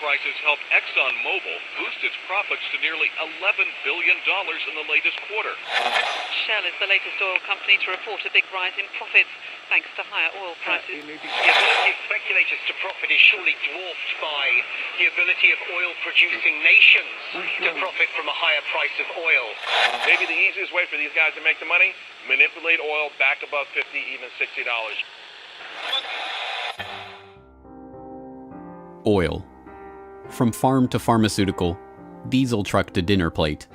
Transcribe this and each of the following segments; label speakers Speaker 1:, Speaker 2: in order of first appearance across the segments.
Speaker 1: prices helped ExxonMobil boost its profits to nearly $11 billion in the latest quarter.
Speaker 2: Shell is the latest oil company to report a big rise in profits, thanks to higher oil prices.
Speaker 3: The ability of speculators to profit is surely dwarfed by the ability of oil-producing nations to profit from a higher price of oil.
Speaker 4: Maybe the easiest way for these guys to make the money, manipulate oil back above $50, even $60.
Speaker 5: Oil. From farm to pharmaceutical, diesel truck to dinner plate,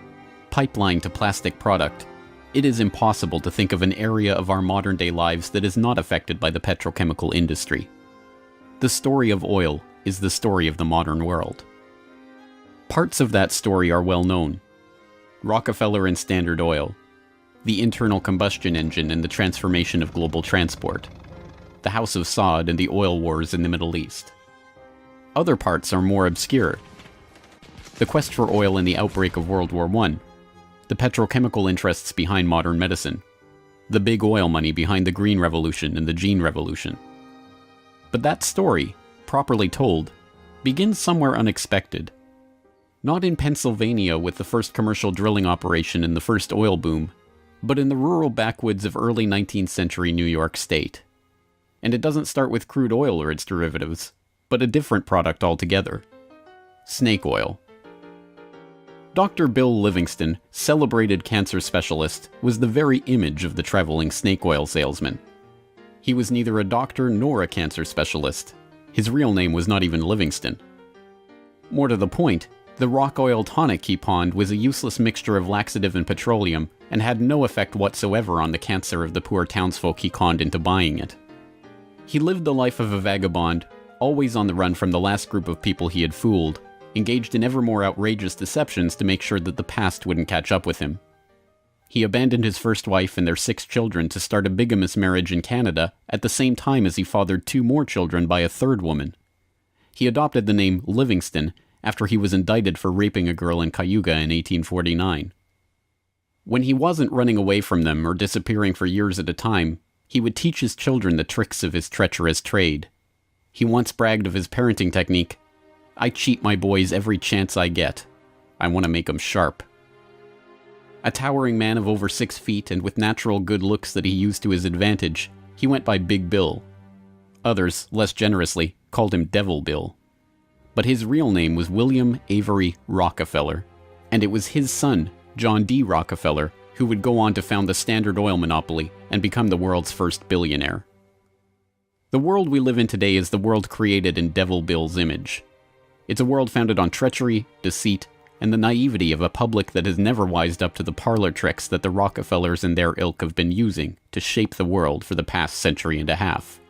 Speaker 5: pipeline to plastic product, it is impossible to think of an area of our modern-day lives that is not affected by the petrochemical industry. The story of oil is the story of the modern world. Parts of that story are well known. Rockefeller and Standard Oil, the internal combustion engine and the transformation of global transport, the House of Saud and the oil wars in the Middle East. Other parts are more obscure. The quest for oil in the outbreak of World War I, the petrochemical interests behind modern medicine, the big oil money behind the Green Revolution and the Gene Revolution. But that story, properly told, begins somewhere unexpected. Not in Pennsylvania with the first commercial drilling operation and the first oil boom, but in the rural backwoods of early 19th century New York State. And it doesn't start with crude oil or its derivatives, but a different product altogether. Snake oil. Dr. Bill Livingston, celebrated cancer specialist, was the very image of the traveling snake oil salesman. He was neither a doctor nor a cancer specialist. His real name was not even Livingston. More to the point, the rock oil tonic he pawned was a useless mixture of laxative and petroleum, and had no effect whatsoever on the cancer of the poor townsfolk he conned into buying it. He lived the life of a vagabond, always on the run from the last group of people he had fooled, engaged in ever more outrageous deceptions to make sure that the past wouldn't catch up with him. He abandoned his first wife and their 6 children to start a bigamous marriage in Canada at the same time as he fathered 2 more children by a 3rd woman. He adopted the name Livingston after he was indicted for raping a girl in Cayuga in 1849. When he wasn't running away from them or disappearing for years at a time, he would teach his children the tricks of his treacherous trade. He once bragged of his parenting technique. "I cheat my boys every chance I get. I want to make 'em sharp." A towering man of over 6 feet and with natural good looks that he used to his advantage, he went by Big Bill. Others, less generously, called him Devil Bill. But his real name was William Avery Rockefeller, and it was his son, John D. Rockefeller, who would go on to found the Standard Oil monopoly and become the world's first billionaire. The world we live in today is the world created in Devil Bill's image. It's a world founded on treachery, deceit, and the naivety of a public that has never wised up to the parlor tricks that the Rockefellers and their ilk have been using to shape the world for the past century and a half.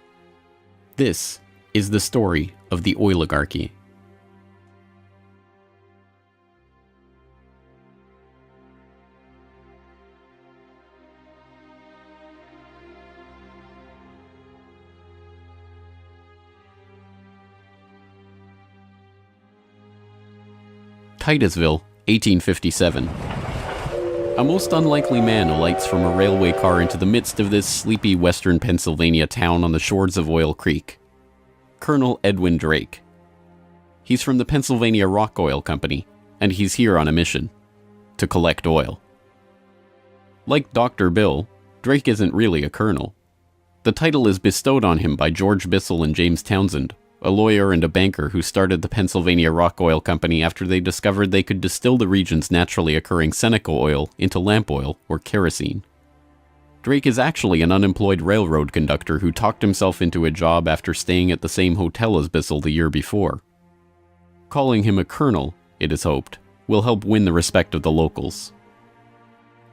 Speaker 5: This is the story of the oligarchy. Titusville, 1857. A most unlikely man alights from a railway car into the midst of this sleepy western Pennsylvania town on the shores of Oil Creek. Colonel Edwin Drake. He's from the Pennsylvania Rock Oil Company, and he's here on a mission: to collect oil. Like Dr. Bill, Drake isn't really a colonel. The title is bestowed on him by George Bissell and James Townsend, a lawyer and a banker who started the Pennsylvania Rock Oil Company after they discovered they could distill the region's naturally occurring Seneca oil into lamp oil or kerosene. Drake is actually an unemployed railroad conductor who talked himself into a job after staying at the same hotel as Bissell the year before. Calling him a colonel, it is hoped, will help win the respect of the locals.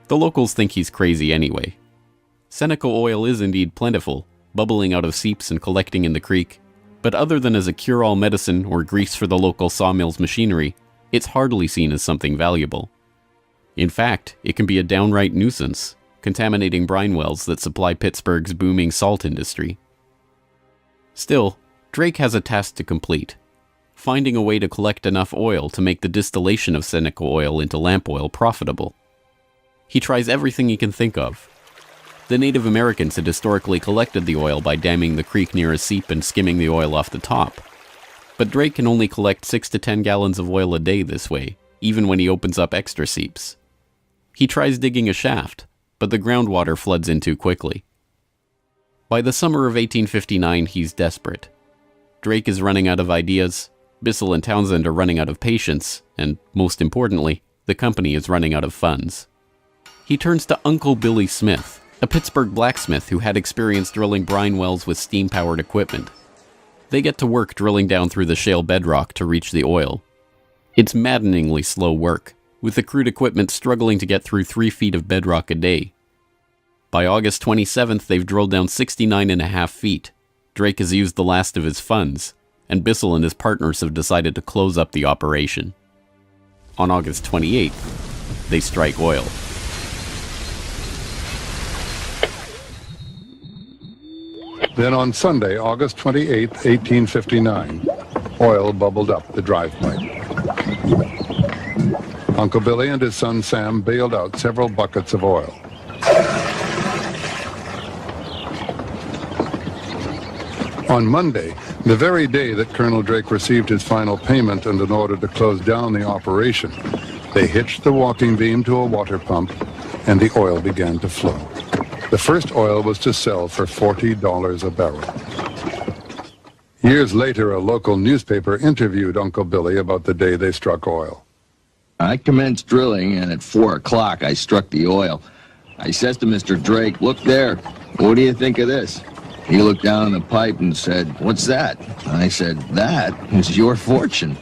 Speaker 5: The locals think he's crazy anyway. Seneca oil is indeed plentiful, bubbling out of seeps and collecting in the creek, but other than as a cure-all medicine or grease for the local sawmill's machinery, it's hardly seen as something valuable. In fact, it can be a downright nuisance, contaminating brine wells that supply Pittsburgh's booming salt industry. Still, Drake has a task to complete: finding a way to collect enough oil to make the distillation of Seneca oil into lamp oil profitable. He tries everything he can think of. The Native Americans had historically collected the oil by damming the creek near a seep and skimming the oil off the top. But Drake can only collect 6 to 10 gallons of oil a day this way, even when he opens up extra seeps. He tries digging a shaft, but the groundwater floods in too quickly. By the summer of 1859, he's desperate. Drake is running out of ideas, Bissell and Townsend are running out of patience, and, most importantly, the company is running out of funds. He turns to Uncle Billy Smith, a Pittsburgh blacksmith who had experience drilling brine wells with steam-powered equipment. They get to work drilling down through the shale bedrock to reach the oil. It's maddeningly slow work, with the crude equipment struggling to get through 3 feet of bedrock a day. By August 27th, they've drilled down 69.5 feet. Drake has used the last of his funds, and Bissell and his partners have decided to close up the operation. On August 28th, they strike oil.
Speaker 6: Then on Sunday, August 28, 1859, oil bubbled up the drive pipe. Uncle Billy and his son Sam bailed out several buckets of oil. On Monday, the very day that Colonel Drake received his final payment and an order to close down the operation, they hitched the walking beam to a water pump, and the oil began to flow. The first oil was to sell for $40 a barrel. Years later, a local newspaper interviewed Uncle Billy about the day they struck oil.
Speaker 7: I commenced drilling, and at 4 o'clock I struck the oil. I says to Mr. Drake, "Look there, what do you think of this?" He looked down the pipe and said, "What's that?" I said, "That is your fortune."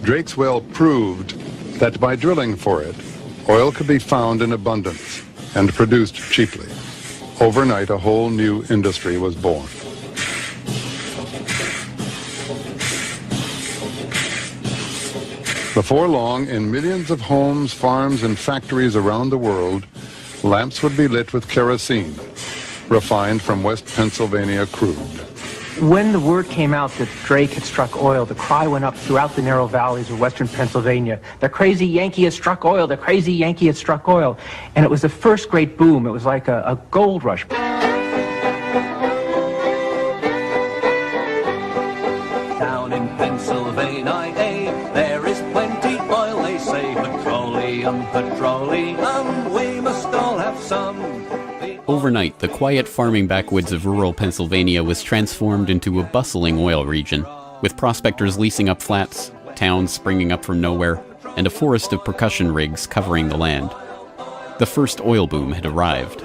Speaker 6: Drake's well proved that by drilling for it, oil could be found in abundance and produced cheaply. Overnight, a whole new industry was born. Before long, in millions of homes, farms, and factories around the world, lamps would be lit with kerosene, refined from West Pennsylvania crude.
Speaker 8: When the word came out that Drake had struck oil, the cry went up throughout the narrow valleys of western Pennsylvania. The crazy Yankee has struck oil, the crazy Yankee has struck oil. And it was the first great boom. It was like a gold rush.
Speaker 9: Down in Pennsylvania, there is plenty oil, they say. Petroleum, petroleum, we must all have some.
Speaker 5: Overnight, the quiet farming backwoods of rural Pennsylvania was transformed into a bustling oil region, with prospectors leasing up flats, towns springing up from nowhere, and a forest of percussion rigs covering the land. The first oil boom had arrived.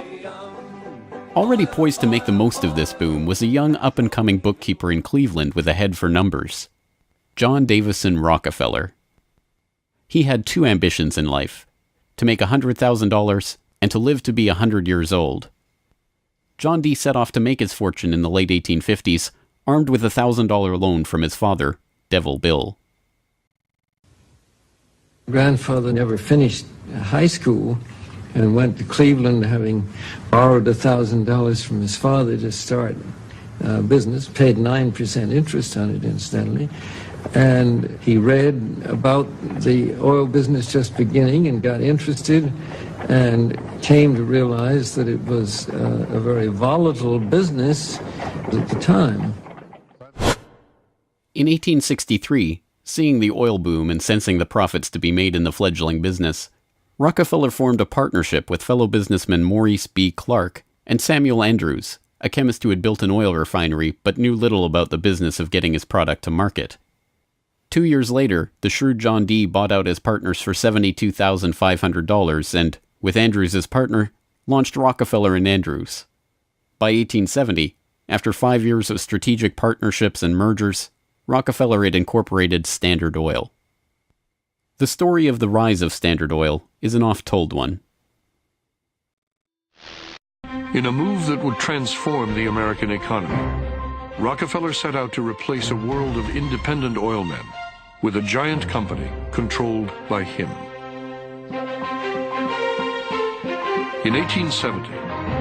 Speaker 5: Already poised to make the most of this boom was a young up-and-coming bookkeeper in Cleveland with a head for numbers, John Davison Rockefeller. He had 2 ambitions in life, to make $100,000 and to live to be 100 years old. John D. set off to make his fortune in the late 1850s, armed with a $1,000 loan from his father, Devil Bill.
Speaker 10: Grandfather never finished high school and went to Cleveland, having borrowed $1,000 from his father to start a business, paid 9% interest on it, incidentally. And he read about the oil business just beginning and got interested and came to realize that it was a very volatile business at the time.
Speaker 5: In 1863, seeing the oil boom and sensing the profits to be made in the fledgling business, Rockefeller formed a partnership with fellow businessmen Maurice B. Clark and Samuel Andrews, a chemist who had built an oil refinery but knew little about the business of getting his product to market. 2 years later, the shrewd John D. bought out his partners for $72,500 and, with Andrews as partner, launched Rockefeller and Andrews. By 1870, after 5 years of strategic partnerships and mergers, Rockefeller had incorporated Standard Oil. The story of the rise of Standard Oil is an oft-told one.
Speaker 11: In a move that would transform the American economy, Rockefeller set out to replace a world of independent oil men with a giant company controlled by him. In 1870,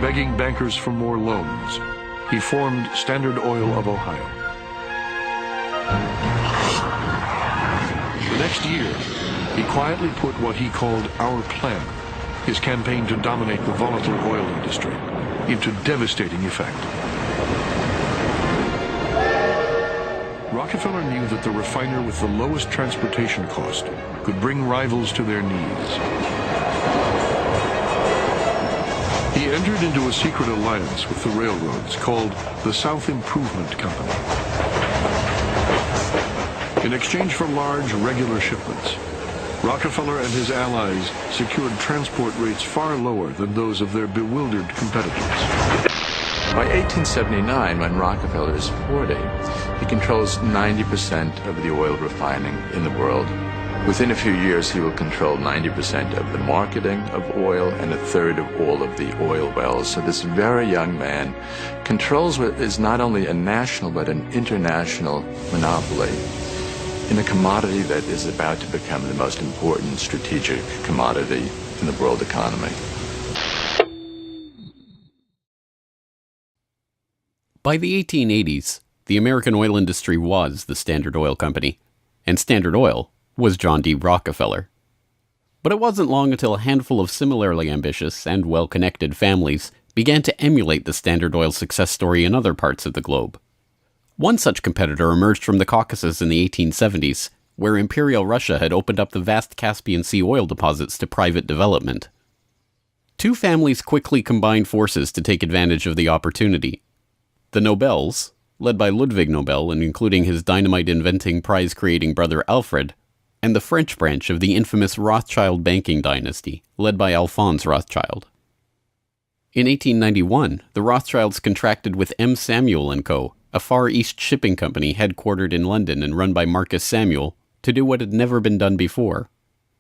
Speaker 11: begging bankers for more loans, he formed Standard Oil of Ohio. The next year, he quietly put what he called our plan his campaign to dominate the volatile oil industry, into devastating effect. Rockefeller knew that the refiner with the lowest transportation cost could bring rivals to their knees. He entered into a secret alliance with the railroads called the South Improvement Company. In exchange for large, regular shipments, Rockefeller and his allies secured transport rates far lower than those of their bewildered competitors.
Speaker 12: By 1879, when Rockefeller is 40, he controls 90% of the oil refining in the world. Within a few years, he will control 90% of the marketing of oil and a third of all of the oil wells. So this very young man controls what is not only a national but an international monopoly in a commodity that is about to become the most important strategic commodity in the world economy.
Speaker 5: By the 1880s, the American oil industry was the Standard Oil Company, and Standard Oil was John D. Rockefeller. But it wasn't long until a handful of similarly ambitious and well-connected families began to emulate the Standard Oil success story in other parts of the globe. One such competitor emerged from the Caucasus in the 1870s, where Imperial Russia had opened up the vast Caspian Sea oil deposits to private development. Two families quickly combined forces to take advantage of the opportunity. The Nobels, led by Ludwig Nobel and including his dynamite-inventing, prize-creating brother Alfred, and the French branch of the infamous Rothschild banking dynasty, led by Alphonse Rothschild. In 1891, the Rothschilds contracted with M. Samuel & Co., a Far East shipping company headquartered in London and run by Marcus Samuel, to do what had never been done before: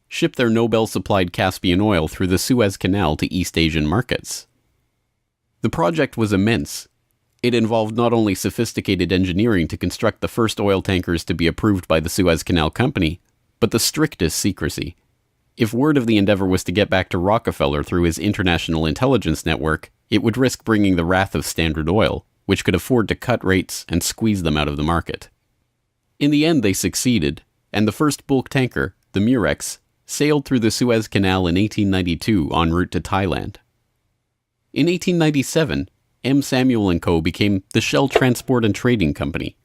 Speaker 5: ship their Nobel-supplied Caspian oil through the Suez Canal to East Asian markets. The project was immense. It involved not only sophisticated engineering to construct the first oil tankers to be approved by the Suez Canal Company, but the strictest secrecy. If word of the endeavor was to get back to Rockefeller through his international intelligence network, it would risk bringing the wrath of Standard Oil, which could afford to cut rates and squeeze them out of the market. In the end, they succeeded, and the first bulk tanker, the Murex, sailed through the Suez Canal in 1892 en route to Thailand. In 1897, M. Samuel & Co. became the Shell Transport and Trading Company.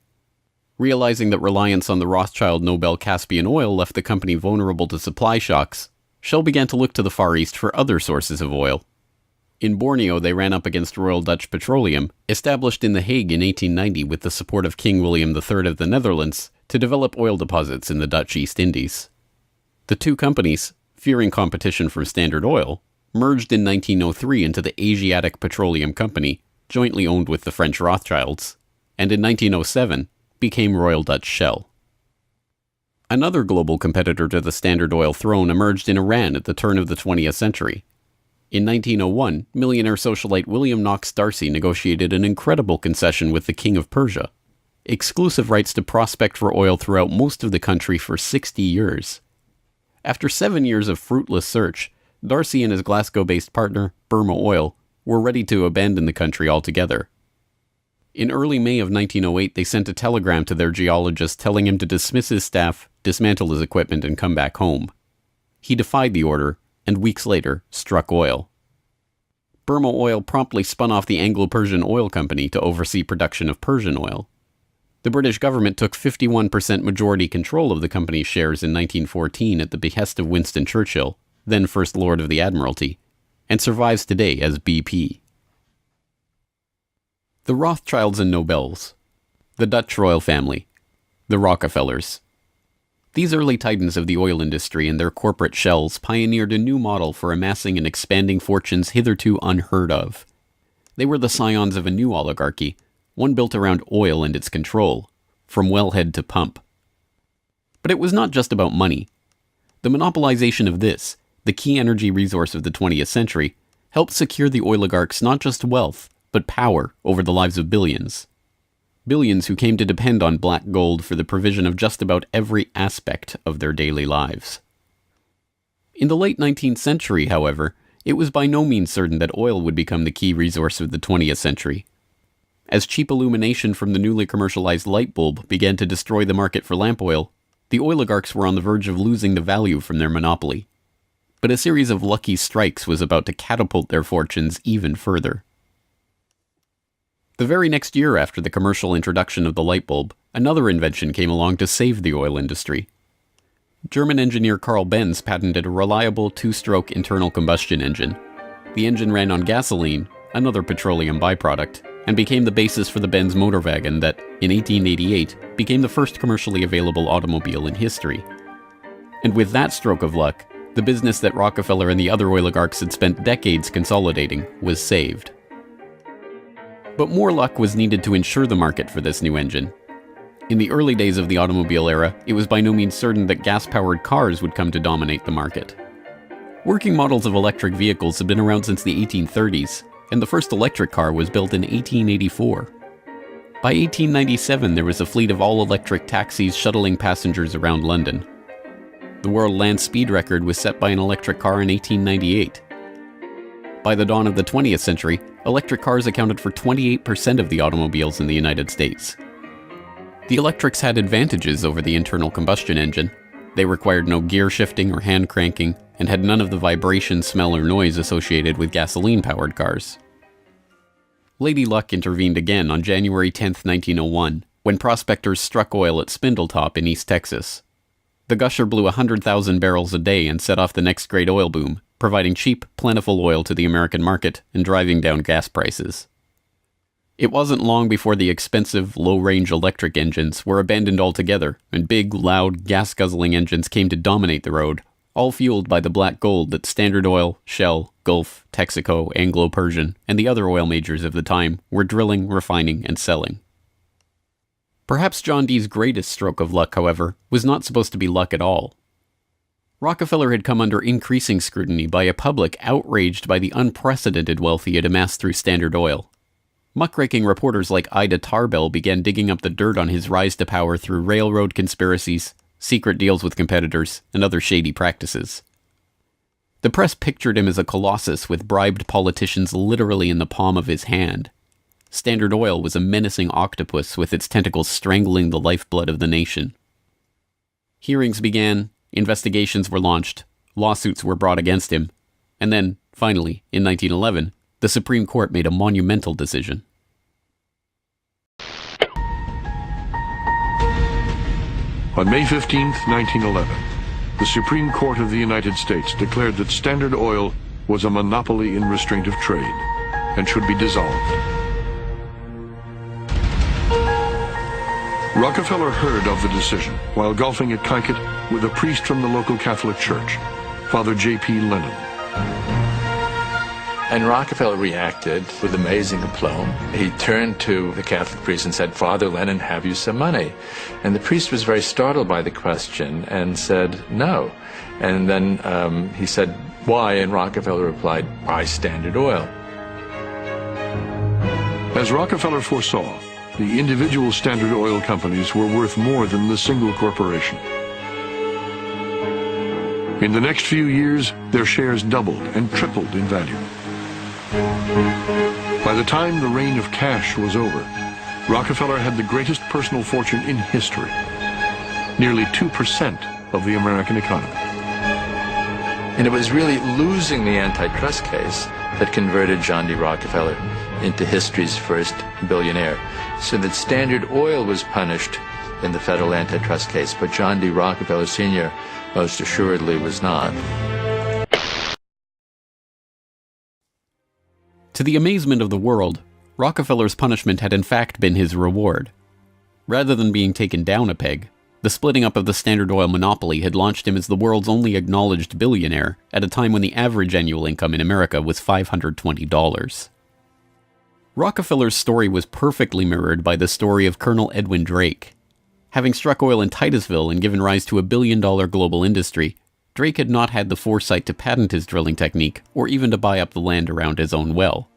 Speaker 5: Realizing that reliance on the Rothschild Nobel Caspian oil left the company vulnerable to supply shocks, Shell began to look to the Far East for other sources of oil. In Borneo, they ran up against Royal Dutch Petroleum, established in The Hague in 1890 with the support of King William III of the Netherlands, to develop oil deposits in the Dutch East Indies. The two companies, fearing competition from Standard Oil, merged in 1903 into the Asiatic Petroleum Company, jointly owned with the French Rothschilds, and in 1907 became Royal Dutch Shell. Another global competitor to the Standard Oil throne emerged in Iran at the turn of the 20th century. In 1901, millionaire socialite William Knox D'Arcy negotiated an incredible concession with the King of Persia: exclusive rights to prospect for oil throughout most of the country for 60 years. After 7 years of fruitless search, D'Arcy and his Glasgow-based partner, Burma Oil, were ready to abandon the country altogether. In early May of 1908, they sent a telegram to their geologist telling him to dismiss his staff, dismantle his equipment, and come back home. He defied the order, and weeks later, struck oil. Burma Oil promptly spun off the Anglo-Persian Oil Company to oversee production of Persian oil. The British government took 51% majority control of the company's shares in 1914 at the behest of Winston Churchill, then First Lord of the Admiralty, and survives today as BP. The Rothschilds and Nobels, the Dutch royal family, the Rockefellers. These early titans of the oil industry and their corporate shells pioneered a new model for amassing and expanding fortunes hitherto unheard of. They were the scions of a new oligarchy, one built around oil and its control, from wellhead to pump. But it was not just about money. The monopolization of this, the key energy resource of the 20th century, helped secure the oligarchs not just wealth, but power over the lives of billions. Billions who came to depend on black gold for the provision of just about every aspect of their daily lives. In the late 19th century, however, it was by no means certain that oil would become the key resource of the 20th century. As cheap illumination from the newly commercialized light bulb began to destroy the market for lamp oil, the oligarchs were on the verge of losing the value from their monopoly. but a series of lucky strikes was about to catapult their fortunes even further. The very next year after the commercial introduction of the light bulb, another invention came along to save the oil industry. German engineer Carl Benz patented a reliable two-stroke internal combustion engine. The engine ran on gasoline, another petroleum byproduct, and became the basis for the Benz motor wagon that, in 1888, became the first commercially available automobile in history. And with that stroke of luck, the business that Rockefeller and the other oligarchs had spent decades consolidating was saved. But more luck was needed to ensure the market for this new engine. In the early days of the automobile era, it was by no means certain that gas-powered cars would come to dominate the market. Working models of electric vehicles had been around since the 1830s, and the first electric car was built in 1884. By 1897, there was a fleet of all-electric taxis shuttling passengers around London. The world land speed record was set by an electric car in 1898. By the dawn of the 20th century, electric cars accounted for 28% of the automobiles in the United States. The electrics had advantages over the internal combustion engine. They required no gear shifting or hand cranking, and had none of the vibration, smell, or noise associated with gasoline-powered cars. Lady Luck intervened again on January 10, 1901, when prospectors struck oil at Spindletop in East Texas. The gusher blew 100,000 barrels a day and set off the next great oil boom, providing cheap, plentiful oil to the American market and driving down gas prices. It wasn't long before the expensive, low-range electric engines were abandoned altogether, and big, loud, gas-guzzling engines came to dominate the road, all fueled by the black gold that Standard Oil, Shell, Gulf, Texaco, Anglo-Persian, and the other oil majors of the time were drilling, refining, and selling. Perhaps John D's greatest stroke of luck, however, was not supposed to be luck at all. Rockefeller had come under increasing scrutiny by a public outraged by the unprecedented wealth he had amassed through Standard Oil. Muckraking reporters like Ida Tarbell began digging up the dirt on his rise to power through railroad conspiracies, secret deals with competitors, and other shady practices. The press pictured him as a colossus with bribed politicians literally in the palm of his hand. Standard Oil was a menacing octopus with its tentacles strangling the lifeblood of the nation. Hearings began, investigations were launched, lawsuits were brought against him, and then, finally, in 1911, the Supreme Court made a monumental decision.
Speaker 11: On May 15, 1911, the Supreme Court of the United States declared that Standard Oil was a monopoly in restraint of trade and should be dissolved. Rockefeller heard of the decision while golfing at Kykuit with a priest from the local Catholic Church, Father J.P. Lennon.
Speaker 12: And Rockefeller reacted with amazing aplomb. He turned to the Catholic priest and said, "Father Lennon, have you some money?" And the priest was very startled by the question and said, "No." And then he said, "Why?" And Rockefeller replied, "Buy Standard Oil."
Speaker 11: As Rockefeller foresaw, the individual Standard Oil companies were worth more than the single corporation. In the next few years, their shares doubled and tripled in value. By the time the reign of cash was over, Rockefeller had the greatest personal fortune in history, nearly 2% of the American economy.
Speaker 12: And it was really losing the antitrust case that converted John D. Rockefeller into history's first billionaire. So that Standard Oil was punished in the federal antitrust case, but John D. Rockefeller Sr. most assuredly was not.
Speaker 5: To the amazement of the world, Rockefeller's punishment had in fact been his reward. Rather than being taken down a peg, the splitting up of the Standard Oil monopoly had launched him as the world's only acknowledged billionaire at a time when the average annual income in America was $520. Rockefeller's story was perfectly mirrored by the story of Colonel Edwin Drake. Having struck oil in Titusville and given rise to a billion-dollar global industry, Drake had not had the foresight to patent his drilling technique or even to buy up the land around his own well.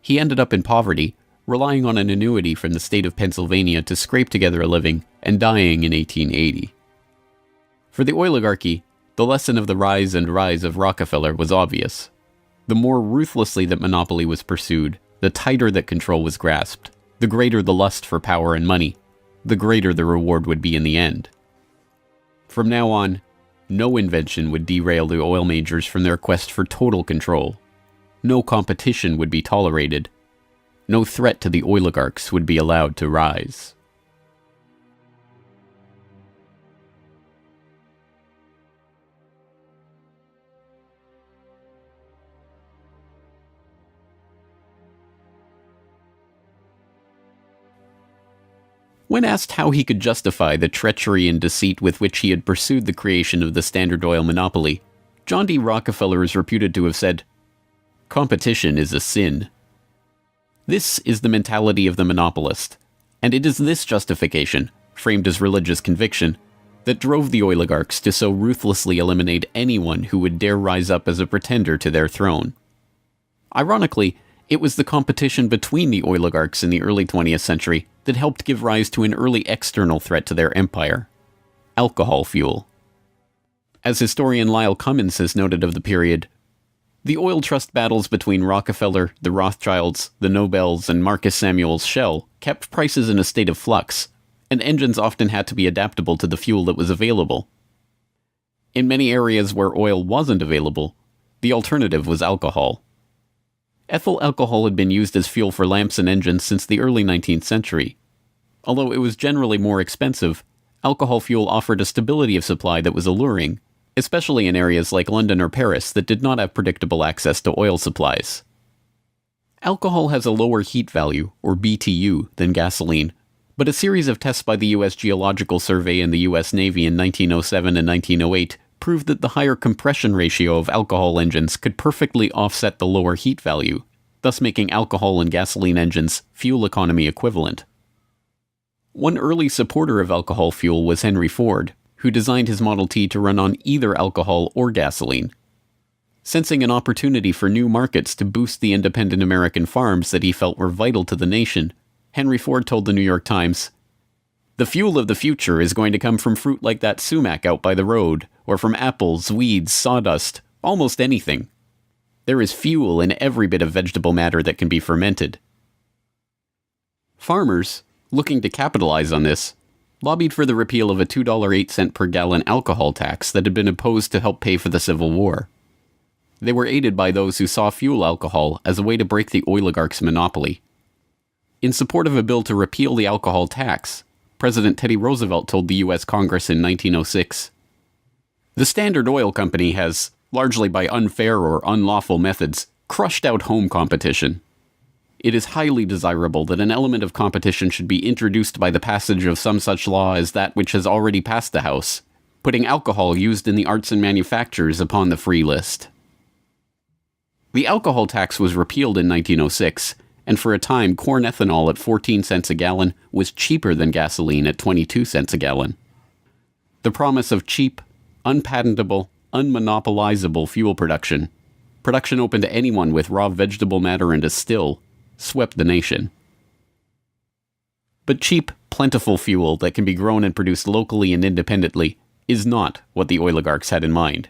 Speaker 5: He ended up in poverty, relying on an annuity from the state of Pennsylvania to scrape together a living, and dying in 1880. For the oligarchy, the lesson of the rise and rise of Rockefeller was obvious. The more ruthlessly that monopoly was pursued, the tighter that control was grasped, the greater the lust for power and money, the greater the reward would be in the end. From now on, No invention would derail the oil majors from their quest for total control. No competition would be tolerated. No threat to the oligarchs would be allowed to rise. When asked how he could justify the treachery and deceit with which he had pursued the creation of the Standard Oil monopoly, John D. Rockefeller is reputed to have said, "Competition is a sin." This is the mentality of the monopolist, and it is this justification, framed as religious conviction, that drove the oligarchs to so ruthlessly eliminate anyone who would dare rise up as a pretender to their throne. Ironically, it was the competition between the oligarchs in the early 20th century that helped give rise to an early external threat to their empire: alcohol fuel. As historian Lyle Cummins has noted of the period, the oil trust battles between Rockefeller, the Rothschilds, the Nobels, and Marcus Samuel's Shell kept prices in a state of flux, and engines often had to be adaptable to the fuel that was available. In many areas where oil wasn't available, the alternative was alcohol. Ethyl alcohol had been used as fuel for lamps and engines since the early 19th century. Although it was generally more expensive, alcohol fuel offered a stability of supply that was alluring, especially in areas like London or Paris that did not have predictable access to oil supplies. Alcohol has a lower heat value, or BTU, than gasoline, but a series of tests by the U.S. Geological Survey and the U.S. Navy in 1907 and 1908 proved that the higher compression ratio of alcohol engines could perfectly offset the lower heat value, thus making alcohol and gasoline engines fuel economy equivalent. One early supporter of alcohol fuel was Henry Ford, who designed his Model T to run on either alcohol or gasoline. Sensing an opportunity for new markets to boost the independent American farms that he felt were vital to the nation, Henry Ford told the New York Times, "The fuel of the future is going to come from fruit like that sumac out by the road, or from apples, weeds, sawdust, almost anything. There is fuel in every bit of vegetable matter that can be fermented." Farmers, looking to capitalize on this, lobbied for the repeal of a $2.08 per gallon alcohol tax that had been imposed to help pay for the Civil War. They were aided by those who saw fuel alcohol as a way to break the oligarchs' monopoly. In support of a bill to repeal the alcohol tax, President Teddy Roosevelt told the U.S. Congress in 1906, "The Standard Oil Company has, largely by unfair or unlawful methods, crushed out home competition. It is highly desirable that an element of competition should be introduced by the passage of some such law as that which has already passed the House, putting alcohol used in the arts and manufactures upon the free list." The alcohol tax was repealed in 1906, and for a time corn ethanol at 14 cents a gallon was cheaper than gasoline at 22 cents a gallon. The promise of cheap, unpatentable, unmonopolizable fuel production open to anyone with raw vegetable matter and a still, swept the nation. But cheap, plentiful fuel that can be grown and produced locally and independently is not what the oligarchs had in mind.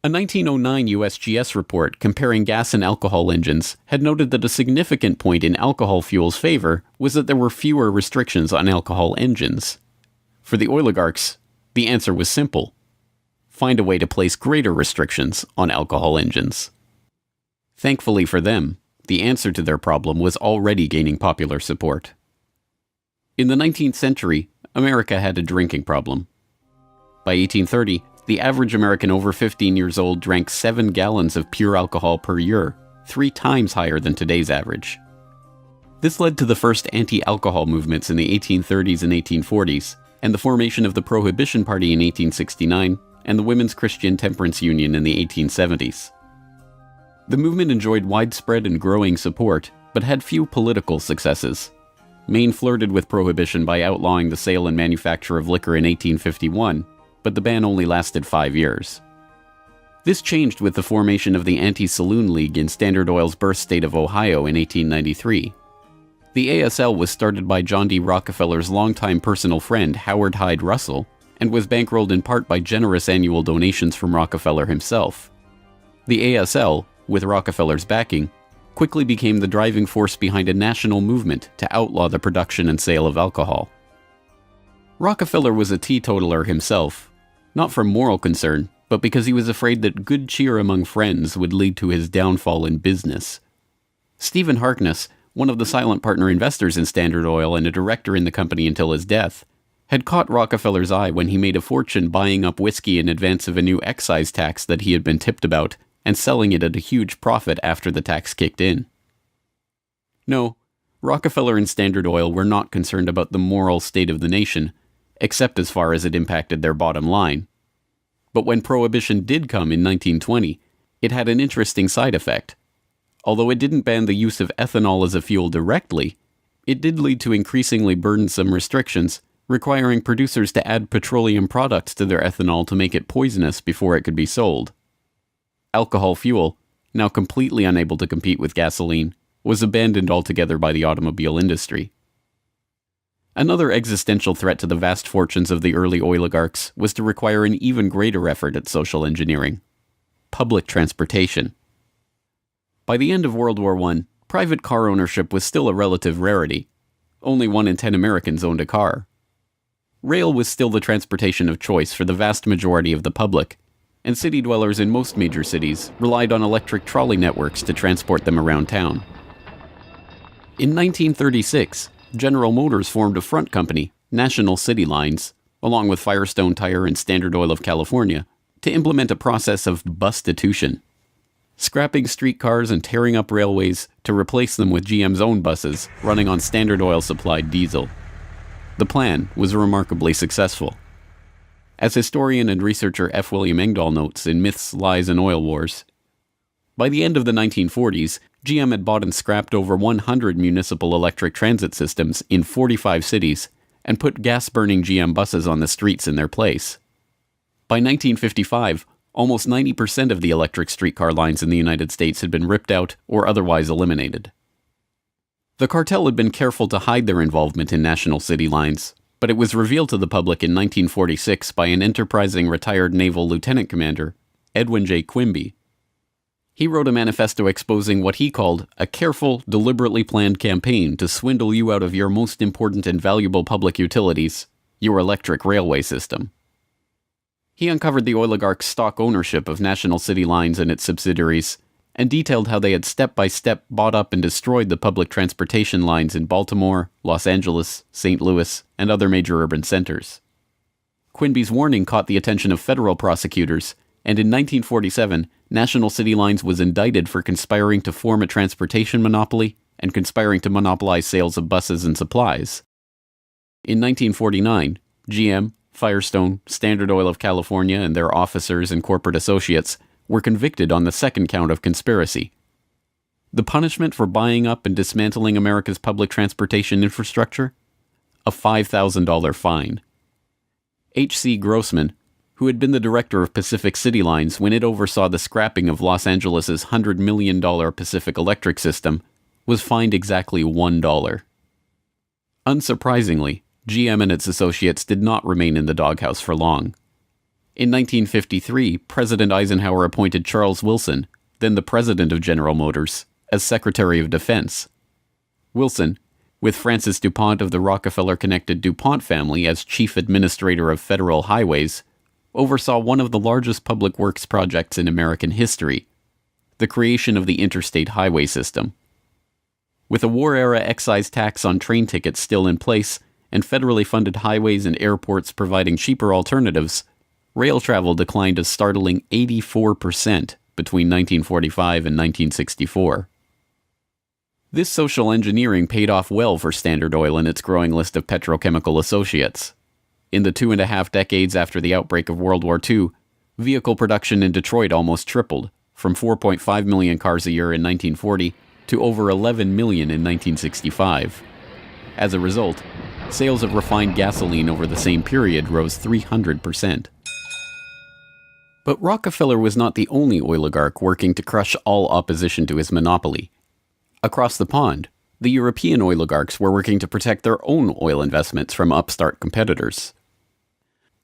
Speaker 5: A 1909 USGS report comparing gas and alcohol engines had noted that a significant point in alcohol fuel's favor was that there were fewer restrictions on alcohol engines. For the oligarchs, the answer was simple: find a way to place greater restrictions on alcohol engines. Thankfully for them, the answer to their problem was already gaining popular support. In the 19th century, America had a drinking problem. By 1830, the average American over 15 years old drank 7 gallons of pure alcohol per year, 3 times higher than today's average. This led to the first anti-alcohol movements in the 1830s and 1840s, and the formation of the Prohibition Party in 1869, and the Women's Christian Temperance Union in the 1870s. The movement enjoyed widespread and growing support, but had few political successes. Maine flirted with prohibition by outlawing the sale and manufacture of liquor in 1851, but the ban only lasted 5 years. This changed with the formation of the Anti-Saloon League in Standard Oil's birth state of Ohio in 1893. The ASL was started by John D. Rockefeller's longtime personal friend Howard Hyde Russell, and was bankrolled in part by generous annual donations from Rockefeller himself. The ASL, with Rockefeller's backing, quickly became the driving force behind a national movement to outlaw the production and sale of alcohol. Rockefeller was a teetotaler himself, Not from moral concern, but because he was afraid that good cheer among friends would lead to his downfall in business. Stephen Harkness, one of the silent partner investors in Standard Oil and a director in the company until his death, had caught Rockefeller's eye when he made a fortune buying up whiskey in advance of a new excise tax that he had been tipped about and selling it at a huge profit after the tax kicked in. No, Rockefeller and Standard Oil were not concerned about the moral state of the nation, except as far as it impacted their bottom line. But when Prohibition did come in 1920, it had an interesting side effect. Although it didn't ban the use of ethanol as a fuel directly, it did lead to increasingly burdensome restrictions, requiring producers to add petroleum products to their ethanol to make it poisonous before it could be sold. Alcohol fuel, now completely unable to compete with gasoline, was abandoned altogether by the automobile industry. Another existential threat to the vast fortunes of the early oligarchs was to require an even greater effort at social engineering: public transportation. By the end of World War I, private car ownership was still a relative rarity. Only 1 in 10 Americans owned a car. Rail was still the transportation of choice for the vast majority of the public, and city dwellers in most major cities relied on electric trolley networks to transport them around town. In 1936, General Motors formed a front company, National City Lines, along with Firestone Tire and Standard Oil of California, to implement a process of bustitution, scrapping streetcars and tearing up railways to replace them with GM's own buses running on Standard Oil-supplied diesel. The plan was remarkably successful. As historian and researcher F. William Engdahl notes in Myths, Lies, and Oil Wars, by the end of the 1940s, GM had bought and scrapped over 100 municipal electric transit systems in 45 cities and put gas-burning GM buses on the streets in their place. By 1955, almost 90% of the electric streetcar lines in the United States had been ripped out or otherwise eliminated. The cartel had been careful to hide their involvement in National City Lines, but it was revealed to the public in 1946 by an enterprising retired naval lieutenant commander, Edwin J. Quimby. He wrote a manifesto exposing what he called a careful, deliberately planned campaign to swindle you out of your most important and valuable public utilities, your electric railway system. He uncovered the oligarchs' stock ownership of National City Lines and its subsidiaries, and detailed how they had step-by-step bought up and destroyed the public transportation lines in Baltimore, Los Angeles, St. Louis, and other major urban centers. Quimby's warning caught the attention of federal prosecutors, and in 1947, National City Lines was indicted for conspiring to form a transportation monopoly and conspiring to monopolize sales of buses and supplies. In 1949, GM, Firestone, Standard Oil of California, and their officers and corporate associates were convicted on the second count of conspiracy. The punishment for buying up and dismantling America's public transportation infrastructure? A $5,000 fine. H.C. Grossman, who had been the director of Pacific City Lines when it oversaw the scrapping of Los Angeles' $100 million Pacific Electric system, was fined exactly $1. Unsurprisingly, GM and its associates did not remain in the doghouse for long. In 1953, President Eisenhower appointed Charles Wilson, then the president of General Motors, as Secretary of Defense. Wilson, with Francis DuPont of the Rockefeller-connected DuPont family as chief administrator of federal highways, oversaw one of the largest public works projects in American history, the creation of the interstate highway system. With a war-era excise tax on train tickets still in place, and federally funded highways and airports providing cheaper alternatives, rail travel declined a startling 84% between 1945 and 1964. This social engineering paid off well for Standard Oil and its growing list of petrochemical associates. In the 2.5 decades after the outbreak of World War II, vehicle production in Detroit almost tripled, from 4.5 million cars a year in 1940 to over 11 million in 1965. As a result, sales of refined gasoline over the same period rose 300%. But Rockefeller was not the only oligarch working to crush all opposition to his monopoly. Across the pond, the European oligarchs were working to protect their own oil investments from upstart competitors.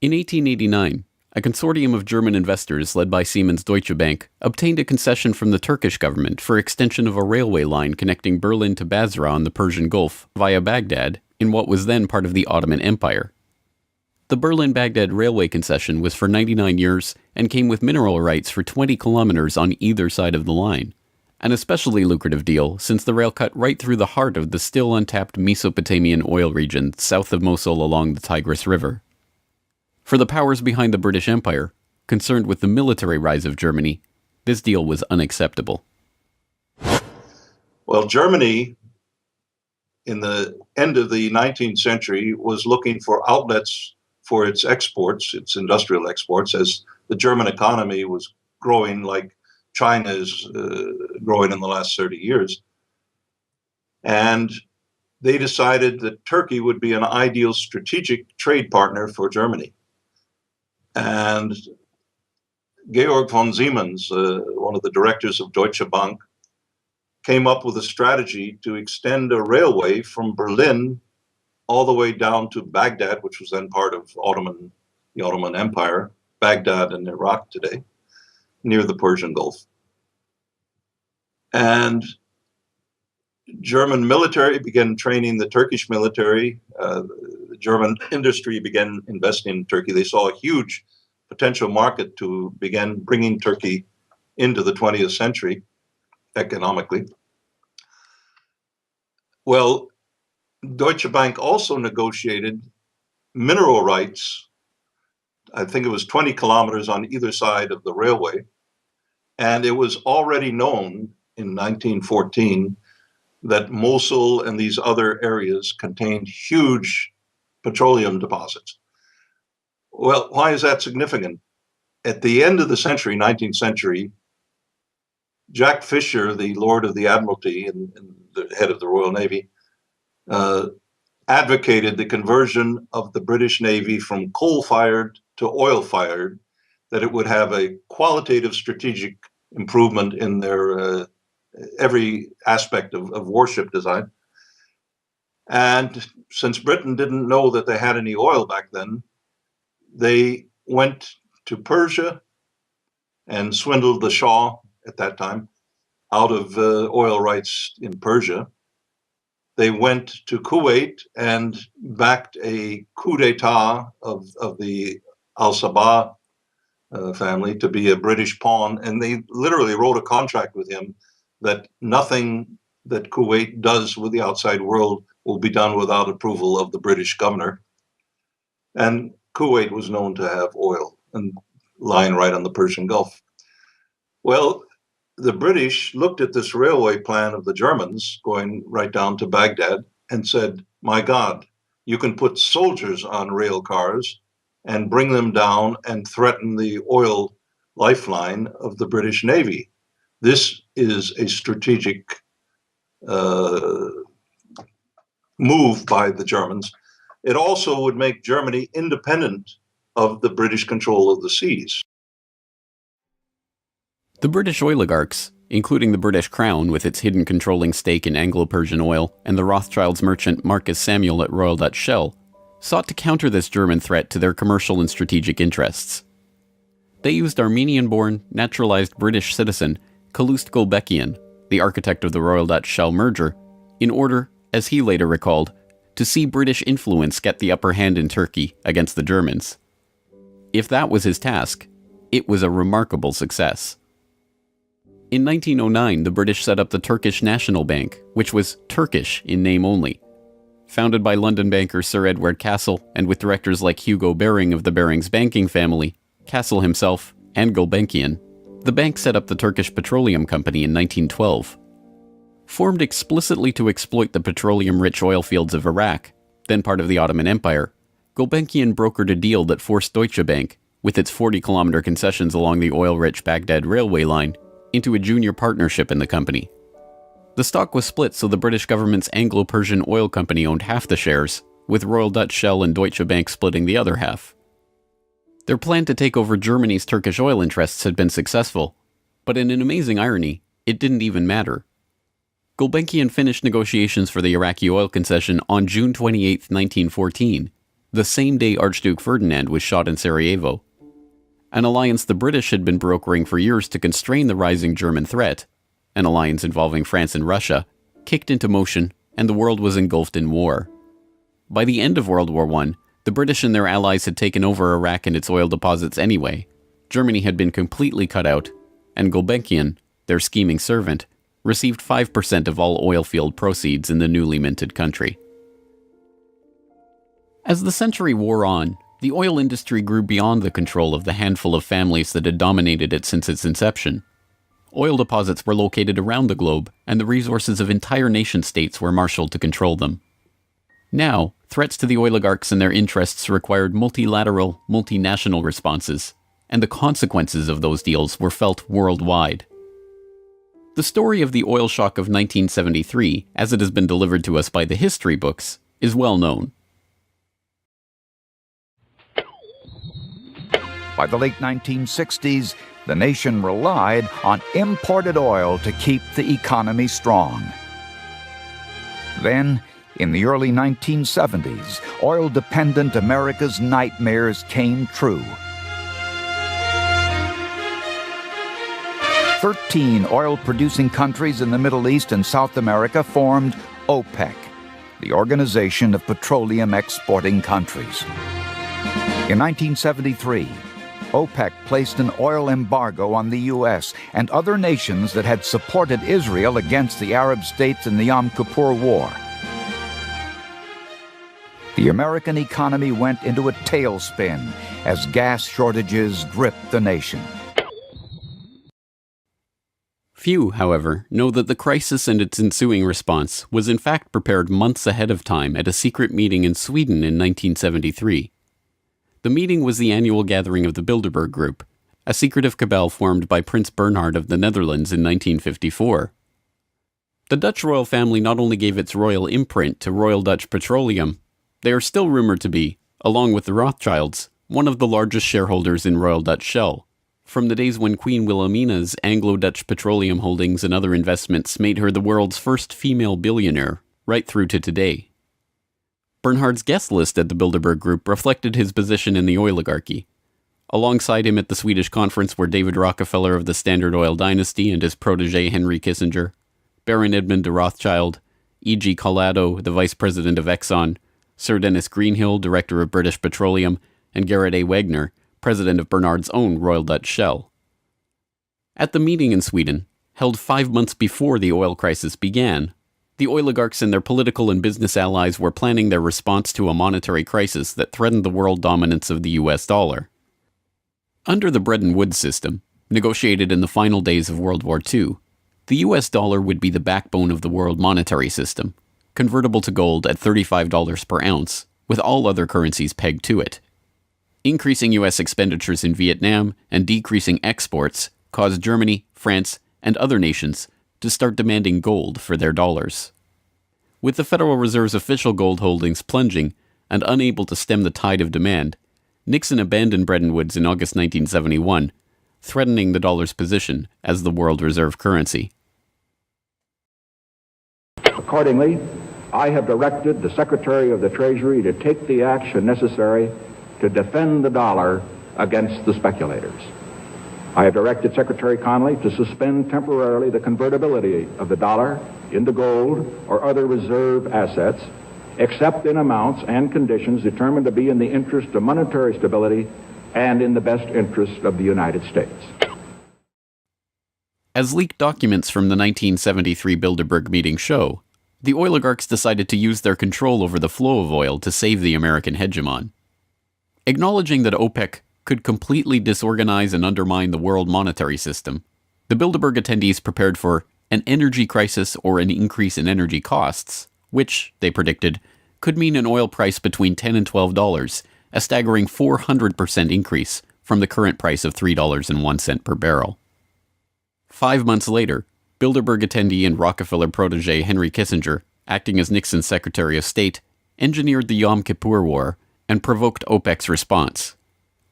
Speaker 5: In 1889, a consortium of German investors led by Siemens Deutsche Bank obtained a concession from the Turkish government for extension of a railway line connecting Berlin to Basra on the Persian Gulf via Baghdad in what was then part of the Ottoman Empire. The Berlin-Baghdad railway concession was for 99 years and came with mineral rights for 20 kilometers on either side of the line. An especially lucrative deal since the rail cut right through the heart of the still untapped Mesopotamian oil region south of Mosul along the Tigris River. For the powers behind the British Empire, concerned with the military rise of Germany, this deal was unacceptable.
Speaker 13: Well, Germany, in the end of the 19th century, was looking for outlets for its exports, its industrial exports, as the German economy was growing like China is growing in the last 30 years. And they decided that Turkey would be an ideal strategic trade partner for Germany. And Georg von Siemens, one of the directors of Deutsche Bank, came up with a strategy to extend a railway from Berlin all the way down to Baghdad, which was then part of the Ottoman Empire, Baghdad in Iraq today, near the Persian Gulf. And German military began training the Turkish military. The German industry began investing in Turkey. They saw a huge potential market to begin bringing Turkey into the 20th century economically. Well, Deutsche Bank also negotiated mineral rights. I think it was 20 kilometers on either side of the railway. And it was already known in 1914 that Mosul and these other areas contained huge petroleum deposits. Well, why is that significant? At the end of the century, 19th century, Jack Fisher, the Lord of the Admiralty and the head of the Royal Navy, advocated the conversion of the British Navy from coal-fired to oil-fired, that it would have a qualitative strategic improvement in their every aspect of warship design. And since Britain didn't know that they had any oil back then, they went to Persia and swindled the Shah at that time out of oil rights in Persia. They went to Kuwait and backed a coup d'etat of the Al-Sabah family to be a British pawn. And they literally wrote a contract with him that nothing that Kuwait does with the outside world will be done without approval of the British governor. And Kuwait was known to have oil and lying right on the Persian Gulf. Well, the British looked at this railway plan of the Germans going right down to Baghdad and said, my God, you can put soldiers on rail cars and bring them down and threaten the oil lifeline of the British Navy. This is a strategic move by the Germans. It also would make Germany independent of the British control of the seas.
Speaker 5: The British oligarchs, including the British Crown with its hidden controlling stake in Anglo-Persian oil and the Rothschilds merchant Marcus Samuel at Royal Dutch Shell, sought to counter this German threat to their commercial and strategic interests. They used Armenian-born, naturalized British citizen Calouste Gulbenkian, the architect of the Royal Dutch Shell merger, in order, as he later recalled, to see British influence get the upper hand in Turkey against the Germans. If that was his task, it was a remarkable success. In 1909, the British set up the Turkish National Bank, which was Turkish in name only. Founded by London banker Sir Edward Castle and with directors like Hugo Baring of the Barings banking family, Castle himself, and Gulbenkian, the bank set up the Turkish Petroleum Company in 1912. Formed explicitly to exploit the petroleum-rich oil fields of Iraq, then part of the Ottoman Empire, Gulbenkian brokered a deal that forced Deutsche Bank, with its 40-kilometer concessions along the oil-rich Baghdad railway line, into a junior partnership in the company. The stock was split so the British government's Anglo-Persian Oil Company owned half the shares, with Royal Dutch Shell and Deutsche Bank splitting the other half. Their plan to take over Germany's Turkish oil interests had been successful, but in an amazing irony, it didn't even matter. Gulbenkian finished negotiations for the Iraqi oil concession on June 28, 1914, the same day Archduke Ferdinand was shot in Sarajevo. An alliance the British had been brokering for years to constrain the rising German threat, an alliance involving France and Russia, kicked into motion, and the world was engulfed in war. By the end of World War I, The British and their allies had taken over Iraq and its oil deposits anyway. Germany had been completely cut out, and Gulbenkian, their scheming servant, received 5% of all oil field proceeds in the newly minted country. As the century wore on, the oil industry grew beyond the control of the handful of families that had dominated it since its inception. Oil deposits were located around the globe, and the resources of entire nation-states were marshaled to control them. Now, threats to the oligarchs and their interests required multilateral, multinational responses, and the consequences of those deals were felt worldwide. The story of the oil shock of 1973, as it has been delivered to us by the history books, is well known.
Speaker 14: By the late 1960s, the nation relied on imported oil to keep the economy strong. Then, in the early 1970s, oil-dependent America's nightmares came true. 13 oil-producing countries in the Middle East and South America formed OPEC, the Organization of Petroleum Exporting Countries. In 1973, OPEC placed an oil embargo on the U.S. and other nations that had supported Israel against the Arab states in the Yom Kippur War. The American economy went into a tailspin as gas shortages gripped the nation.
Speaker 5: Few, however, know that the crisis and its ensuing response was in fact prepared months ahead of time at a secret meeting in Sweden in 1973. The meeting was the annual gathering of the Bilderberg Group, a secretive cabal formed by Prince Bernhard of the Netherlands in 1954. The Dutch royal family not only gave its royal imprint to Royal Dutch Petroleum, they are still rumored to be, along with the Rothschilds, one of the largest shareholders in Royal Dutch Shell, from the days when Queen Wilhelmina's Anglo-Dutch petroleum holdings and other investments made her the world's first female billionaire, right through to today. Bernhard's guest list at the Bilderberg Group reflected his position in the oligarchy. Alongside him at the Swedish conference were David Rockefeller of the Standard Oil dynasty and his protege Henry Kissinger, Baron Edmund de Rothschild, E.G. Collado, the vice president of Exxon, Sir Dennis Greenhill, director of British Petroleum, and Gerrit A. Wagner, president of Bernhard's own Royal Dutch Shell. At the meeting in Sweden, held 5 months before the oil crisis began, the oligarchs and their political and business allies were planning their response to a monetary crisis that threatened the world dominance of the US dollar. Under the Bretton Woods system, negotiated in the final days of World War II, the US dollar would be the backbone of the world monetary system, convertible to gold at $35 per ounce, with all other currencies pegged to it. Increasing US expenditures in Vietnam and decreasing exports caused Germany, France, and other nations to start demanding gold for their dollars. With the Federal Reserve's official gold holdings plunging and unable to stem the tide of demand, Nixon abandoned Bretton Woods in August 1971, threatening the dollar's position as the world reserve currency.
Speaker 15: Accordingly, I have directed the Secretary of the Treasury to take the action necessary to defend the dollar against the speculators. I have directed Secretary Connally to suspend temporarily the convertibility of the dollar into gold or other reserve assets, except in amounts and conditions determined to be in the interest of monetary stability and in the best interest of the United States.
Speaker 5: As leaked documents from the 1973 Bilderberg meeting show, the oligarchs decided to use their control over the flow of oil to save the American hegemon. Acknowledging that OPEC could completely disorganize and undermine the world monetary system, the Bilderberg attendees prepared for an energy crisis or an increase in energy costs, which, they predicted, could mean an oil price between $10 and $12, a staggering 400% increase from the current price of $3.01 per barrel. 5 months later, Bilderberg attendee and Rockefeller protege Henry Kissinger, acting as Nixon's Secretary of State, engineered the Yom Kippur War and provoked OPEC's response,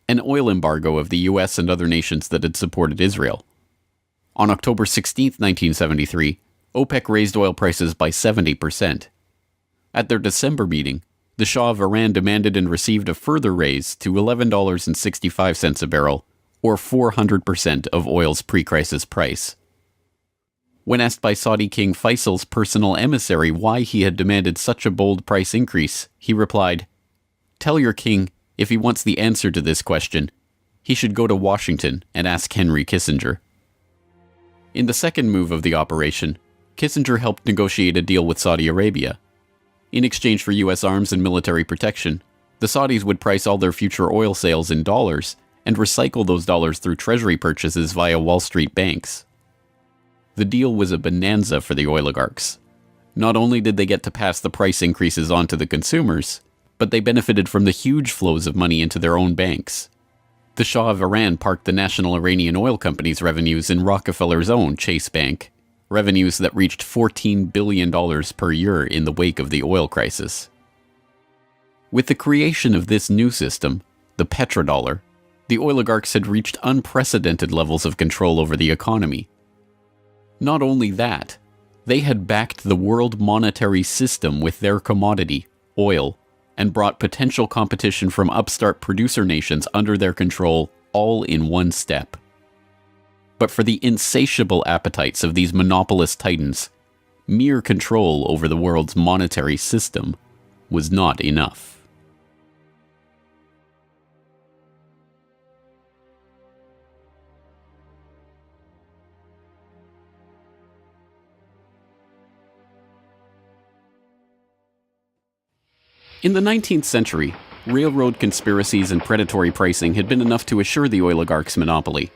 Speaker 5: an oil embargo of the US and other nations that had supported Israel. On October 16, 1973, OPEC raised oil prices by 70%. At their December meeting, the Shah of Iran demanded and received a further raise to $11.65 a barrel, or 400% of oil's pre-crisis price. When asked by Saudi King Faisal's personal emissary why he had demanded such a bold price increase, he replied, Tell your king, if he wants the answer to this question, he should go to Washington and ask Henry Kissinger. In the second move of the operation, Kissinger helped negotiate a deal with Saudi Arabia. In exchange for U.S. arms and military protection, the Saudis would price all their future oil sales in dollars and recycle those dollars through treasury purchases via Wall Street banks. The deal was a bonanza for the oligarchs. Not only did they get to pass the price increases on to the consumers, but they benefited from the huge flows of money into their own banks. The Shah of Iran parked the National Iranian Oil Company's revenues in Rockefeller's own Chase Bank, revenues that reached $14 billion per year in the wake of the oil crisis. With the creation of this new system, the petrodollar, the oligarchs had reached unprecedented levels of control over the economy. Not only that, they had backed the world monetary system with their commodity, oil, and brought potential competition from upstart producer nations under their control all in one step. But for the insatiable appetites of these monopolist titans, mere control over the world's monetary system was not enough. In the 19th century, railroad conspiracies and predatory pricing had been enough to assure the oligarchs' monopoly.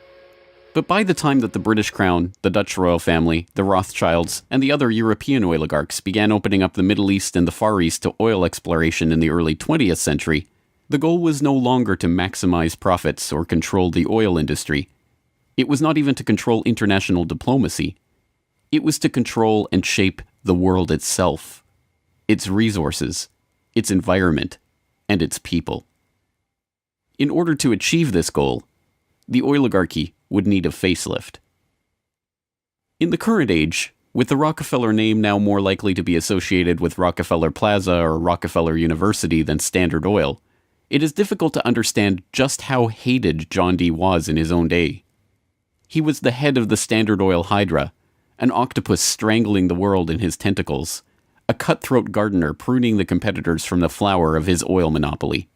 Speaker 5: But by the time that the British Crown, the Dutch royal family, the Rothschilds, and the other European oligarchs began opening up the Middle East and the Far East to oil exploration in the early 20th century, the goal was no longer to maximize profits or control the oil industry. It was not even to control international diplomacy. It was to control and shape the world itself, its resources, its environment, and its people. In order to achieve this goal, the oligarchy would need a facelift. In the current age, with the Rockefeller name now more likely to be associated with Rockefeller Plaza or Rockefeller University than Standard Oil, it is difficult to understand just how hated John D. was in his own day. He was the head of the Standard Oil Hydra, an octopus strangling the world in his tentacles, a cutthroat gardener pruning the competitors from the flower of his oil monopoly.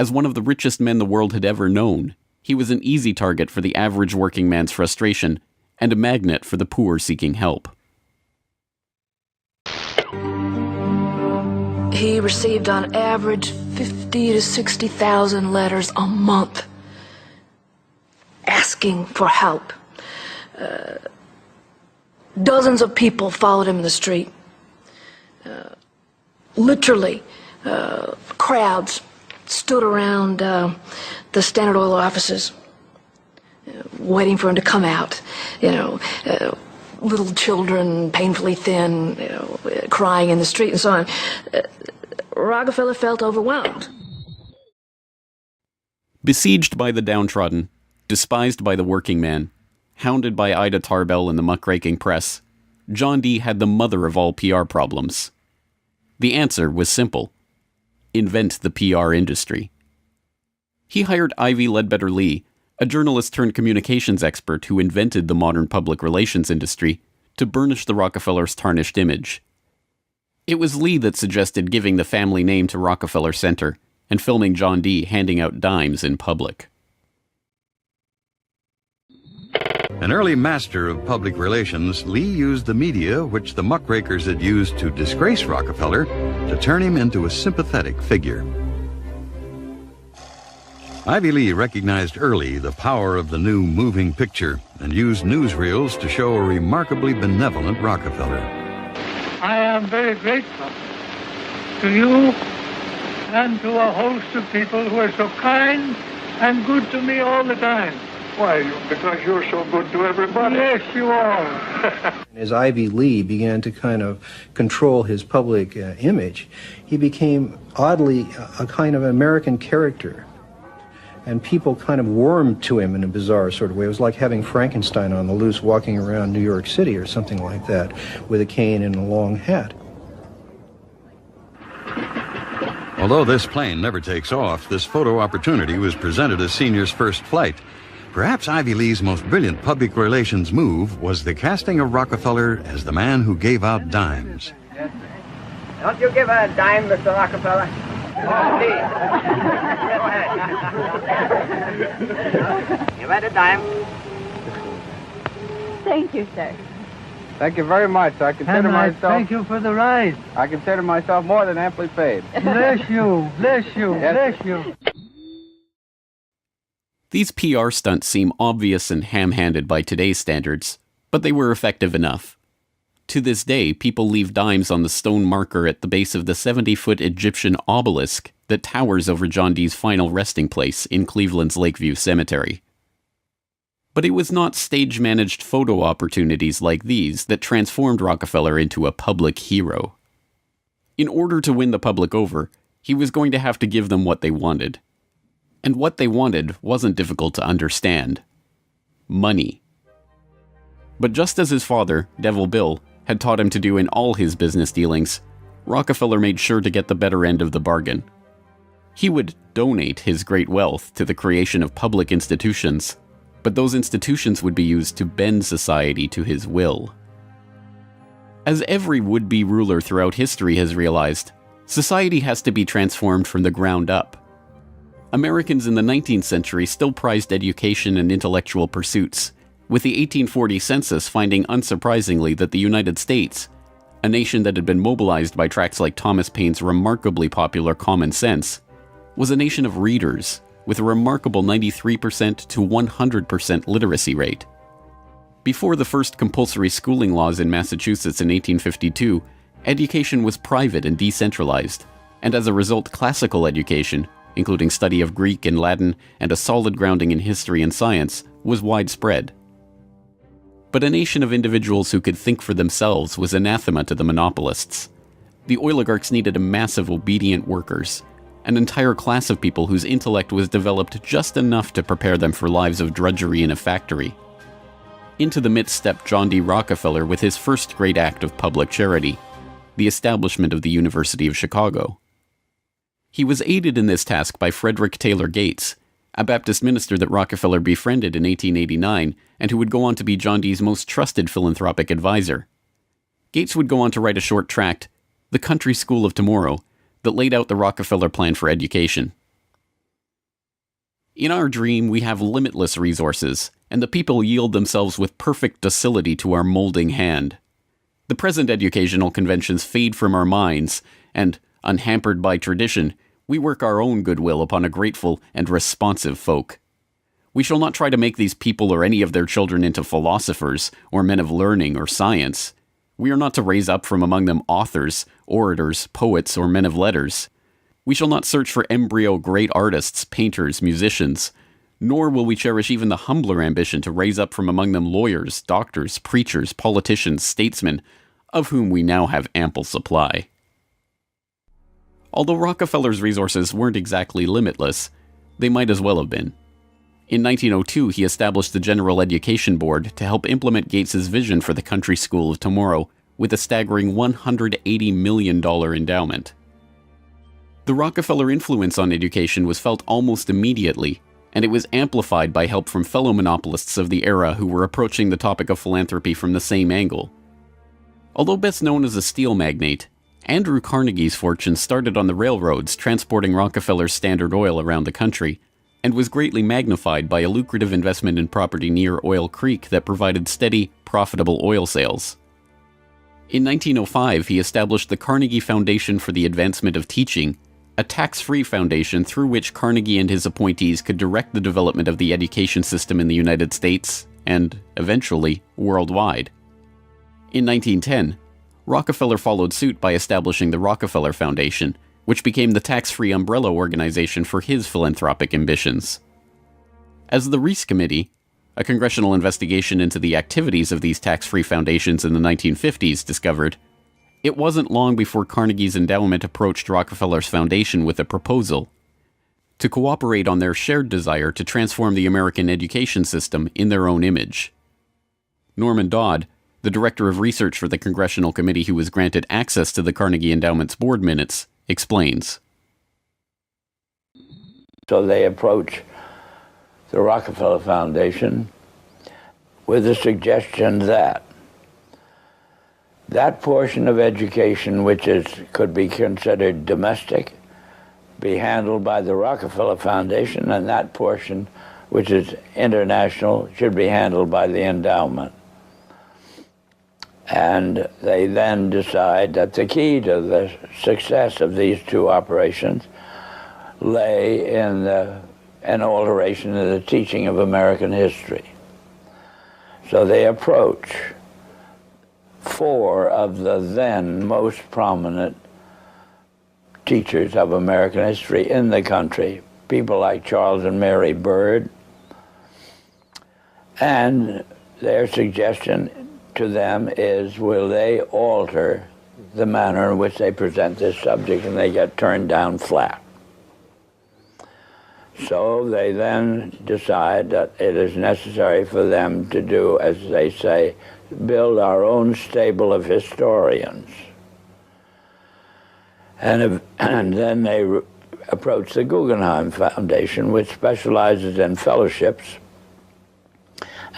Speaker 5: As one of the richest men the world had ever known, he was an easy target for the average working man's frustration and a magnet for the poor seeking help.
Speaker 16: He received on average 50 to 60,000 letters a month asking for help. Dozens of people followed him in the street. Literally, crowds stood around the Standard Oil offices, waiting for him to come out. Little children, painfully thin, crying in the street and so on. Rockefeller felt overwhelmed.
Speaker 5: Besieged by the downtrodden, despised by the working man, hounded by Ida Tarbell and the muckraking press, John D. had the mother of all PR problems. The answer was simple: invent the PR industry. He hired Ivy Ledbetter Lee, a journalist-turned-communications expert who invented the modern public relations industry, to burnish the Rockefellers' tarnished image. It was Lee that suggested giving the family name to Rockefeller Center and filming John D. handing out dimes in public.
Speaker 17: An early master of public relations, Lee used the media which the muckrakers had used to disgrace Rockefeller to turn him into a sympathetic figure. Ivy Lee recognized early the power of the new moving picture and used newsreels to show a remarkably benevolent Rockefeller.
Speaker 18: I am very grateful to you and to a host of people who are so kind and good to me all the time.
Speaker 19: Why? Because you're so good to everybody.
Speaker 18: Yes, you are.
Speaker 20: As Ivy Lee began to kind of control his public image, he became oddly a kind of American character. And people kind of warmed to him in a bizarre sort of way. It was like having Frankenstein on the loose walking around New York City or something like that with a cane and a long hat.
Speaker 17: Although this plane never takes off, this photo opportunity was presented as Senior's first flight. Perhaps Ivy Lee's most brilliant public relations move was the casting of Rockefeller as the man who gave out dimes.
Speaker 21: Don't you give a dime, Mr. Rockefeller? You've had a dime.
Speaker 22: Thank you, sir.
Speaker 23: Thank you very much. I consider
Speaker 18: And I
Speaker 23: myself.
Speaker 18: thank you for the ride.
Speaker 23: I consider myself more than amply paid.
Speaker 18: Bless you, bless you,
Speaker 23: Yes.
Speaker 18: bless you.
Speaker 5: These PR stunts seem obvious and ham-handed by today's standards, but they were effective enough. To this day, people leave dimes on the stone marker at the base of the 70-foot Egyptian obelisk that towers over John Dee's final resting place in Cleveland's Lakeview Cemetery. But it was not stage-managed photo opportunities like these that transformed Rockefeller into a public hero. In order to win the public over, he was going to have to give them what they wanted. And what they wanted wasn't difficult to understand. Money. But just as his father, Devil Bill, had taught him to do in all his business dealings, Rockefeller made sure to get the better end of the bargain. He would donate his great wealth to the creation of public institutions, but those institutions would be used to bend society to his will. As every would-be ruler throughout history has realized, society has to be transformed from the ground up. Americans in the 19th century still prized education and intellectual pursuits, with the 1840 census finding unsurprisingly that the United States, a nation that had been mobilized by tracts like Thomas Paine's remarkably popular Common Sense, was a nation of readers, with a remarkable 93% to 100% literacy rate. Before the first compulsory schooling laws in Massachusetts in 1852, education was private and decentralized, and as a result classical education, including study of Greek and Latin and a solid grounding in history and science, was widespread. But a nation of individuals who could think for themselves was anathema to the monopolists. The oligarchs needed a mass of obedient workers, an entire class of people whose intellect was developed just enough to prepare them for lives of drudgery in a factory. Into the midst stepped John D. Rockefeller with his first great act of public charity, the establishment of the University of Chicago. He was aided in this task by Frederick Taylor Gates, a Baptist minister that Rockefeller befriended in 1889 and who would go on to be John Dee's most trusted philanthropic advisor. Gates would go on to write a short tract, The Country School of Tomorrow, that laid out the Rockefeller plan for education. In our dream, we have limitless resources, and the people yield themselves with perfect docility to our molding hand. The present educational conventions fade from our minds, and, unhampered by tradition, we work our own goodwill upon a grateful and responsive folk. We shall not try to make these people or any of their children into philosophers, or men of learning or science. We are not to raise up from among them authors, orators, poets, or men of letters. We shall not search for embryo great artists, painters, musicians, nor will we cherish even the humbler ambition to raise up from among them lawyers, doctors, preachers, politicians, statesmen, of whom we now have ample supply. Although Rockefeller's resources weren't exactly limitless, they might as well have been. In 1902, he established the General Education Board to help implement Gates's vision for the Country School of Tomorrow with a staggering $180 million endowment. The Rockefeller influence on education was felt almost immediately, and it was amplified by help from fellow monopolists of the era who were approaching the topic of philanthropy from the same angle. Although best known as a steel magnate, Andrew Carnegie's fortune started on the railroads transporting Rockefeller's Standard Oil around the country, and was greatly magnified by a lucrative investment in property near Oil Creek that provided steady, profitable oil sales. In 1905, he established the Carnegie Foundation for the Advancement of Teaching, a tax-free foundation through which Carnegie and his appointees could direct the development of the education system in the United States, and, eventually, worldwide. In 1910, Rockefeller followed suit by establishing the Rockefeller Foundation, which became the tax-free umbrella organization for his philanthropic ambitions. As the Reese Committee, a congressional investigation into the activities of these tax-free foundations in the 1950s, discovered, it wasn't long before Carnegie's endowment approached Rockefeller's foundation with a proposal to cooperate on their shared desire to transform the American education system in their own image. Norman Dodd, the director of research for the congressional committee who was granted access to the Carnegie Endowment's board minutes, explains.
Speaker 24: So they approach the Rockefeller Foundation with the suggestion that that portion of education which could be considered domestic be handled by the Rockefeller Foundation, and that portion, which is international, should be handled by the endowment. And they then decide that the key to the success of these two operations lay in an alteration in the teaching of American history. So they approach four of the then most prominent teachers of American history in the country, people like Charles and Mary Bird, and their suggestion to them is, will they alter the manner in which they present this subject, and they get turned down flat. So they then decide that it is necessary for them to do, as they say, build our own stable of historians. And then they approach the Guggenheim Foundation, which specializes in fellowships,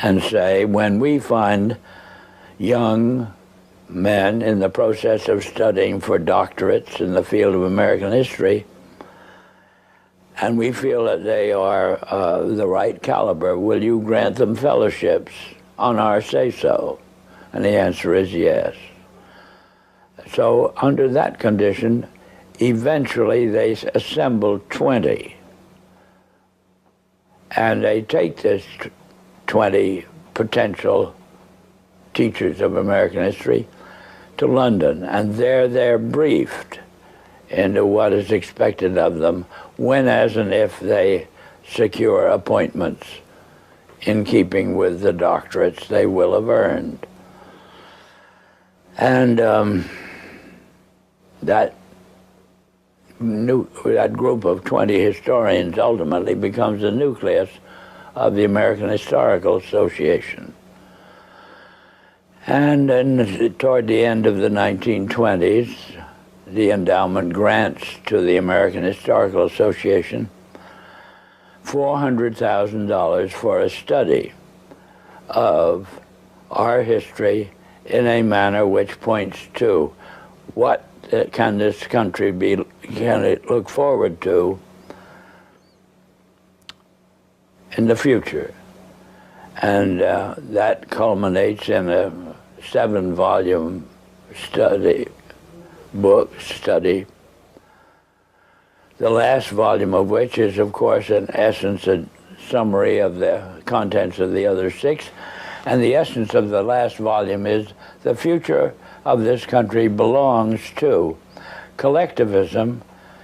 Speaker 24: and say, when we find young men in the process of studying for doctorates in the field of American history, and we feel that they are the right caliber, will you grant them fellowships on our say-so? And the answer is yes. So under that condition, eventually they assemble 20. And they take this 20 potential teachers of American history to London, and there they're briefed into what is expected of them when, as and if they secure appointments in keeping with the doctorates they will have earned. And that group of 20 historians ultimately becomes the nucleus of the American Historical Association. And then toward the end of the 1920s, the endowment grants to the American Historical Association $400,000 for a study of our history in a manner which points to what can this country can it look forward to in the future. And that culminates in a 7-volume study, the last volume of which is, of course, in essence a summary of the contents of the other 6. And the essence of the last volume is the future of this country belongs to collectivism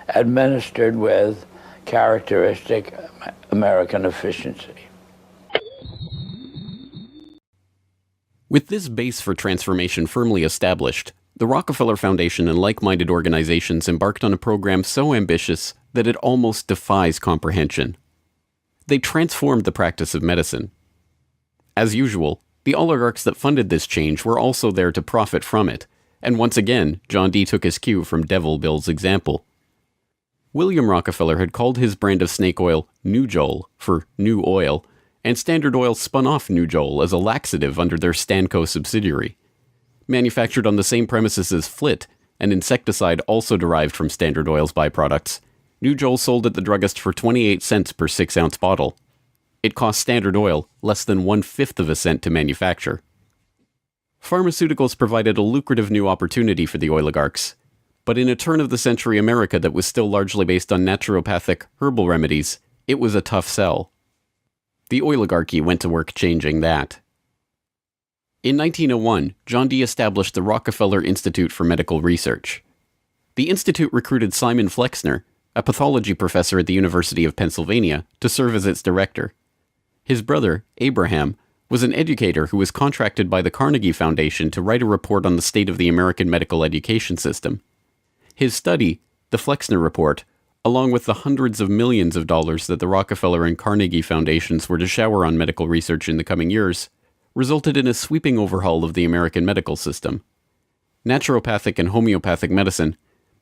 Speaker 24: administered with characteristic American efficiency.
Speaker 5: With this base for transformation firmly established, the Rockefeller Foundation and like-minded organizations embarked on a program so ambitious that it almost defies comprehension. They transformed the practice of medicine. As usual, the oligarchs that funded this change were also there to profit from it, and once again, John D. took his cue from Devil Bill's example. William Rockefeller had called his brand of snake oil Nujol for new oil, and Standard Oil spun off Nujol as a laxative under their Stanco subsidiary. Manufactured on the same premises as Flit, an insecticide also derived from Standard Oil's byproducts, Nujol sold at the druggist for 28 cents per 6-ounce bottle. It cost Standard Oil less than 1/5 of a cent to manufacture. Pharmaceuticals provided a lucrative new opportunity for the oligarchs, but in a turn-of-the-century America that was still largely based on naturopathic, herbal remedies, it was a tough sell. The oligarchy went to work changing that. In 1901, John D. established the Rockefeller Institute for Medical Research. The institute recruited Simon Flexner, a pathology professor at the University of Pennsylvania, to serve as its director. His brother, Abraham, was an educator who was contracted by the Carnegie Foundation to write a report on the state of the American medical education system. His study, the Flexner Report, along with the hundreds of millions of dollars that the Rockefeller and Carnegie Foundations were to shower on medical research in the coming years, resulted in a sweeping overhaul of the American medical system. Naturopathic and homeopathic medicine,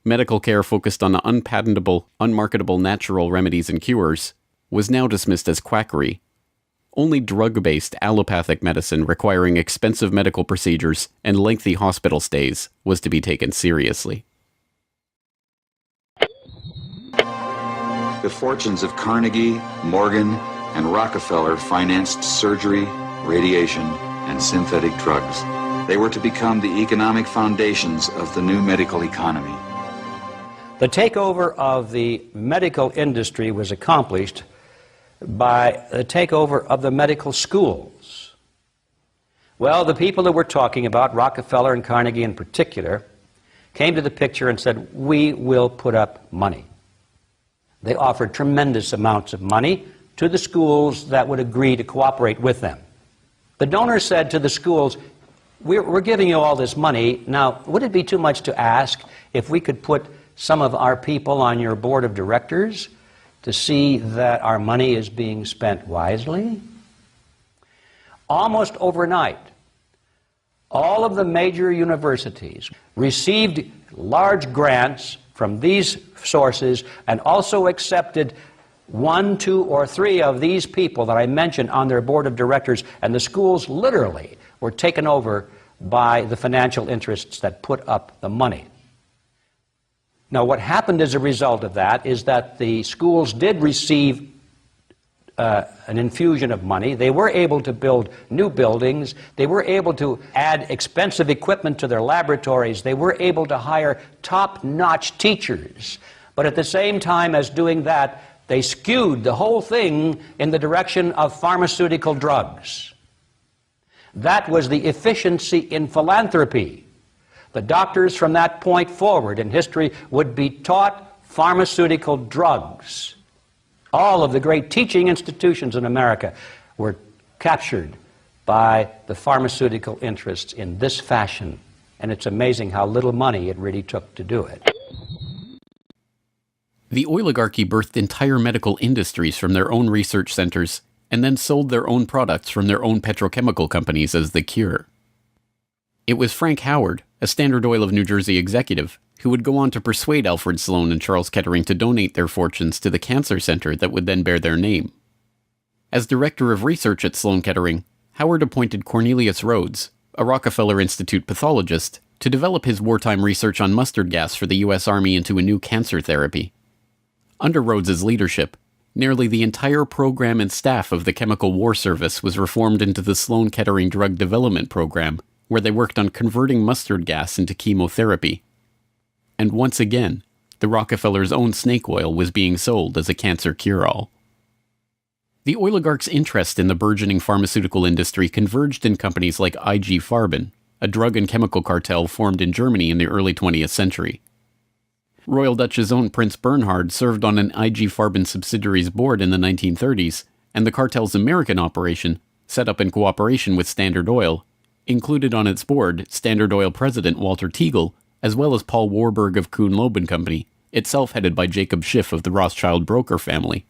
Speaker 5: medical care focused on unpatentable, unmarketable natural remedies and cures, was now dismissed as quackery. Only drug-based allopathic medicine requiring expensive medical procedures and lengthy hospital stays was to be taken seriously.
Speaker 1: the fortunes of Carnegie, Morgan, and Rockefeller financed surgery, radiation, and synthetic drugs. They were to become the economic foundations of the new medical economy.
Speaker 2: The takeover of the medical industry was accomplished by the takeover of the medical schools. Well, the people that we're talking about, Rockefeller and Carnegie in particular, came to the picture and said, we will put up money. They offered tremendous amounts of money to the schools that would agree to cooperate with them. The donors said to the schools, we're giving you all this money. Now, would it be too much to ask if we could put some of our people on your board of directors to see that our money is being spent wisely? Almost overnight, all of the major universities received large grants from these sources and also accepted 1, 2, or 3 of these people that I mentioned on their board of directors, and the schools literally were taken over by the financial interests that put up the money. Now, what happened as a result of that is that the schools did receive an infusion of money. They were able to build new buildings. They were able to add expensive equipment to their laboratories. They were able to hire top-notch teachers. But at the same time as doing that, they skewed the whole thing in the direction of pharmaceutical drugs. That was the efficiency in philanthropy. The doctors from that point forward in history would be taught pharmaceutical drugs. All of the great teaching institutions in America were captured by the pharmaceutical interests in this fashion. And it's amazing how little money it really took to do it.
Speaker 5: The oligarchy birthed entire medical industries from their own research centers and then sold their own products from their own petrochemical companies as the cure. It was Frank Howard, a Standard Oil of New Jersey executive, who would go on to persuade Alfred Sloan and Charles Kettering to donate their fortunes to the cancer center that would then bear their name. As director of research at Sloan Kettering, Howard appointed Cornelius Rhodes, a Rockefeller Institute pathologist, to develop his wartime research on mustard gas for the U.S. Army into a new cancer therapy. Under Rhodes's leadership, nearly the entire program and staff of the Chemical War Service was reformed into the Sloan Kettering Drug Development Program, where they worked on converting mustard gas into chemotherapy. And once again, the Rockefellers' own snake oil was being sold as a cancer cure-all. The oligarchs' interest in the burgeoning pharmaceutical industry converged in companies like IG Farben, a drug and chemical cartel formed in Germany in the early 20th century. Royal Dutch's own Prince Bernhard served on an IG Farben subsidiary's board in the 1930s, and the cartel's American operation, set up in cooperation with Standard Oil, included on its board Standard Oil president Walter Teagle, as well as Paul Warburg of Kuhn-Loeb and Company, itself headed by Jacob Schiff of the Rothschild broker family.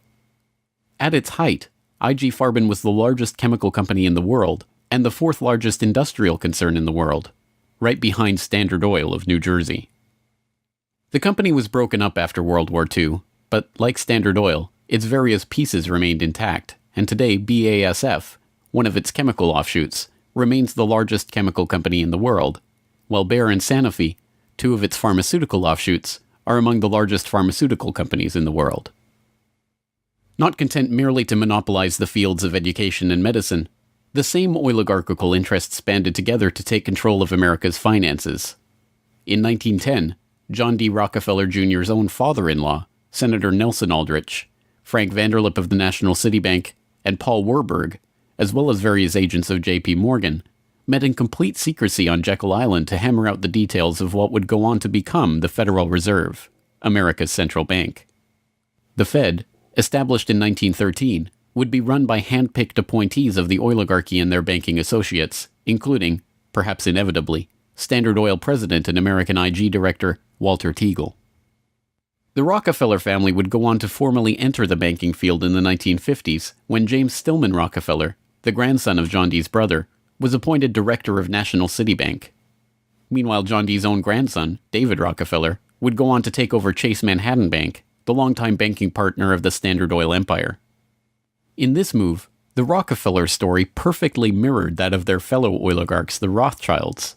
Speaker 5: At its height, IG Farben was the largest chemical company in the world, and the 4th largest industrial concern in the world, right behind Standard Oil of New Jersey. The company was broken up after World War II, but like Standard Oil, its various pieces remained intact, and today BASF, one of its chemical offshoots, remains the largest chemical company in the world, while Bayer and Sanofi, 2 of its pharmaceutical offshoots, are among the largest pharmaceutical companies in the world. Not content merely to monopolize the fields of education and medicine, the same oligarchical interests banded together to take control of America's finances. In 1910, John D. Rockefeller Jr.'s own father-in-law, Senator Nelson Aldrich, Frank Vanderlip of the National City Bank, and Paul Warburg, as well as various agents of J.P. Morgan, met in complete secrecy on Jekyll Island to hammer out the details of what would go on to become the Federal Reserve, America's central bank. The Fed, established in 1913, would be run by hand-picked appointees of the oligarchy and their banking associates, including, perhaps inevitably, Standard Oil president and American IG director Walter Teagle. The Rockefeller family would go on to formally enter the banking field in the 1950s when James Stillman Rockefeller, the grandson of John D.'s brother, was appointed director of National City Bank. Meanwhile, John D.'s own grandson, David Rockefeller, would go on to take over Chase Manhattan Bank, the longtime banking partner of the Standard Oil empire. In this move, the Rockefeller story perfectly mirrored that of their fellow oligarchs, the Rothschilds.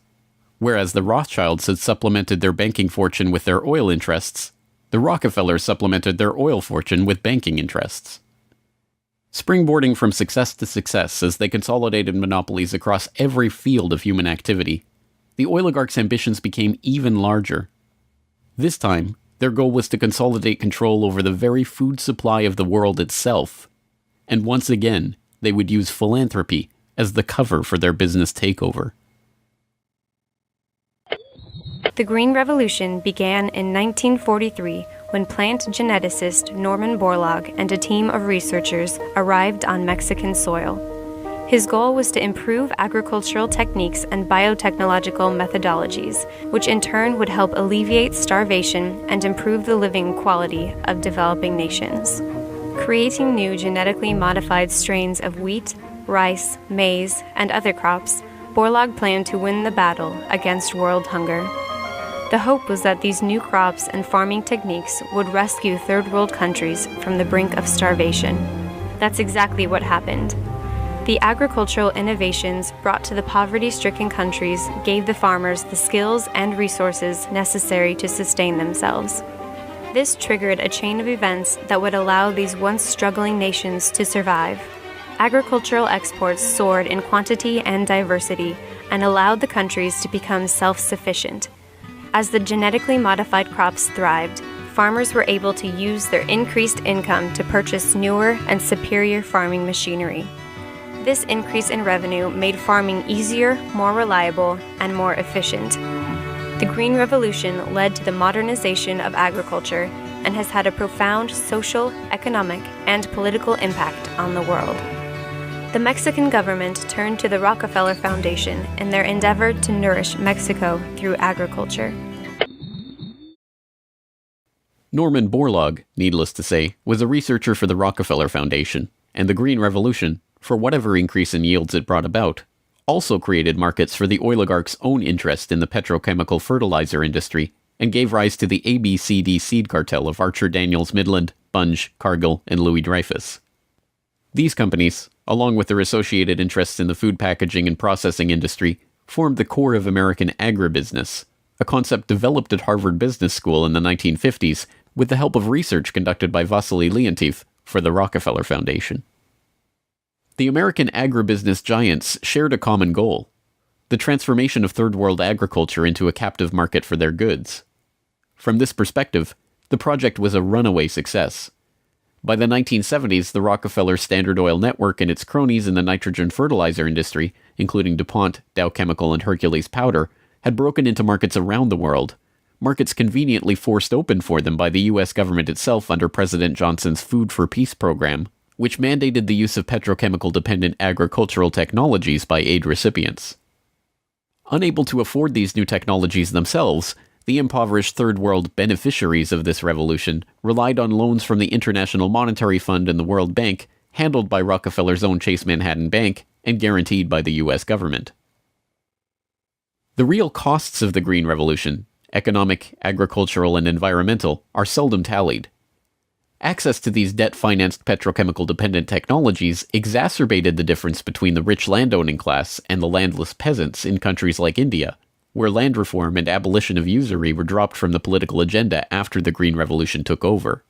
Speaker 5: Whereas the Rothschilds had supplemented their banking fortune with their oil interests, the The Rockefellers supplemented their oil fortune with banking interests. Springboarding from success to success as they consolidated monopolies across every field of human activity, the oligarchs' ambitions became even larger. This time, their goal was to consolidate control over the very food supply of the world itself. And once again, they would use philanthropy as the cover for their business takeover.
Speaker 3: The Green Revolution began in 1943 when plant geneticist Norman Borlaug and a team of researchers arrived on Mexican soil. His goal was to improve agricultural techniques and biotechnological methodologies, which in turn would help alleviate starvation and improve the living quality of developing nations. Creating new genetically modified strains of wheat, rice, maize, and other crops, Borlaug planned to win the battle against world hunger. The hope was that these new crops and farming techniques would rescue third world countries from the brink of starvation. That's exactly what happened. The agricultural innovations brought to the poverty-stricken countries gave the farmers the skills and resources necessary to sustain themselves. This triggered a chain of events that would allow these once struggling nations to survive. Agricultural exports soared in quantity and diversity and allowed the countries to become self-sufficient. As the genetically modified crops thrived, farmers were able to use their increased income to purchase newer and superior farming machinery. This increase in revenue made farming easier, more reliable, and more efficient. The Green Revolution led to the modernization of agriculture and has had a profound social, economic, and political impact on the world. The Mexican government turned to the Rockefeller Foundation in their endeavor to nourish Mexico through agriculture.
Speaker 5: Norman Borlaug, needless to say, was a researcher for the Rockefeller Foundation, and the Green Revolution, for whatever increase in yields it brought about, also created markets for the oligarchs' own interest in the petrochemical fertilizer industry and gave rise to the ABCD seed cartel of Archer Daniels Midland, Bunge, Cargill, and Louis Dreyfus. These companies, along with their associated interests in the food packaging and processing industry, formed the core of American agribusiness, a concept developed at Harvard Business School in the 1950s with the help of research conducted by Vasily Leontief for the Rockefeller Foundation. The American agribusiness giants shared a common goal: the transformation of third world agriculture into a captive market for their goods. From this perspective, the project was a runaway success. By the 1970s, the Rockefeller Standard Oil network and its cronies in the nitrogen fertilizer industry, including DuPont, Dow Chemical, and Hercules Powder, had broken into markets around the world, markets conveniently forced open for them by the U.S. government itself under President Johnson's Food for Peace program, which mandated the use of petrochemical-dependent agricultural technologies by aid recipients. Unable to afford these new technologies themselves, the impoverished Third World beneficiaries of this revolution relied on loans from the International Monetary Fund and the World Bank, handled by Rockefeller's own Chase Manhattan Bank and guaranteed by the U.S. government. The real costs of the Green Revolution, economic, agricultural, and environmental, are seldom tallied. Access to these debt-financed petrochemical-dependent technologies exacerbated the difference between the rich landowning class and the landless peasants in countries like India, where land reform and abolition of usury were dropped from the political agenda after the Green Revolution took over.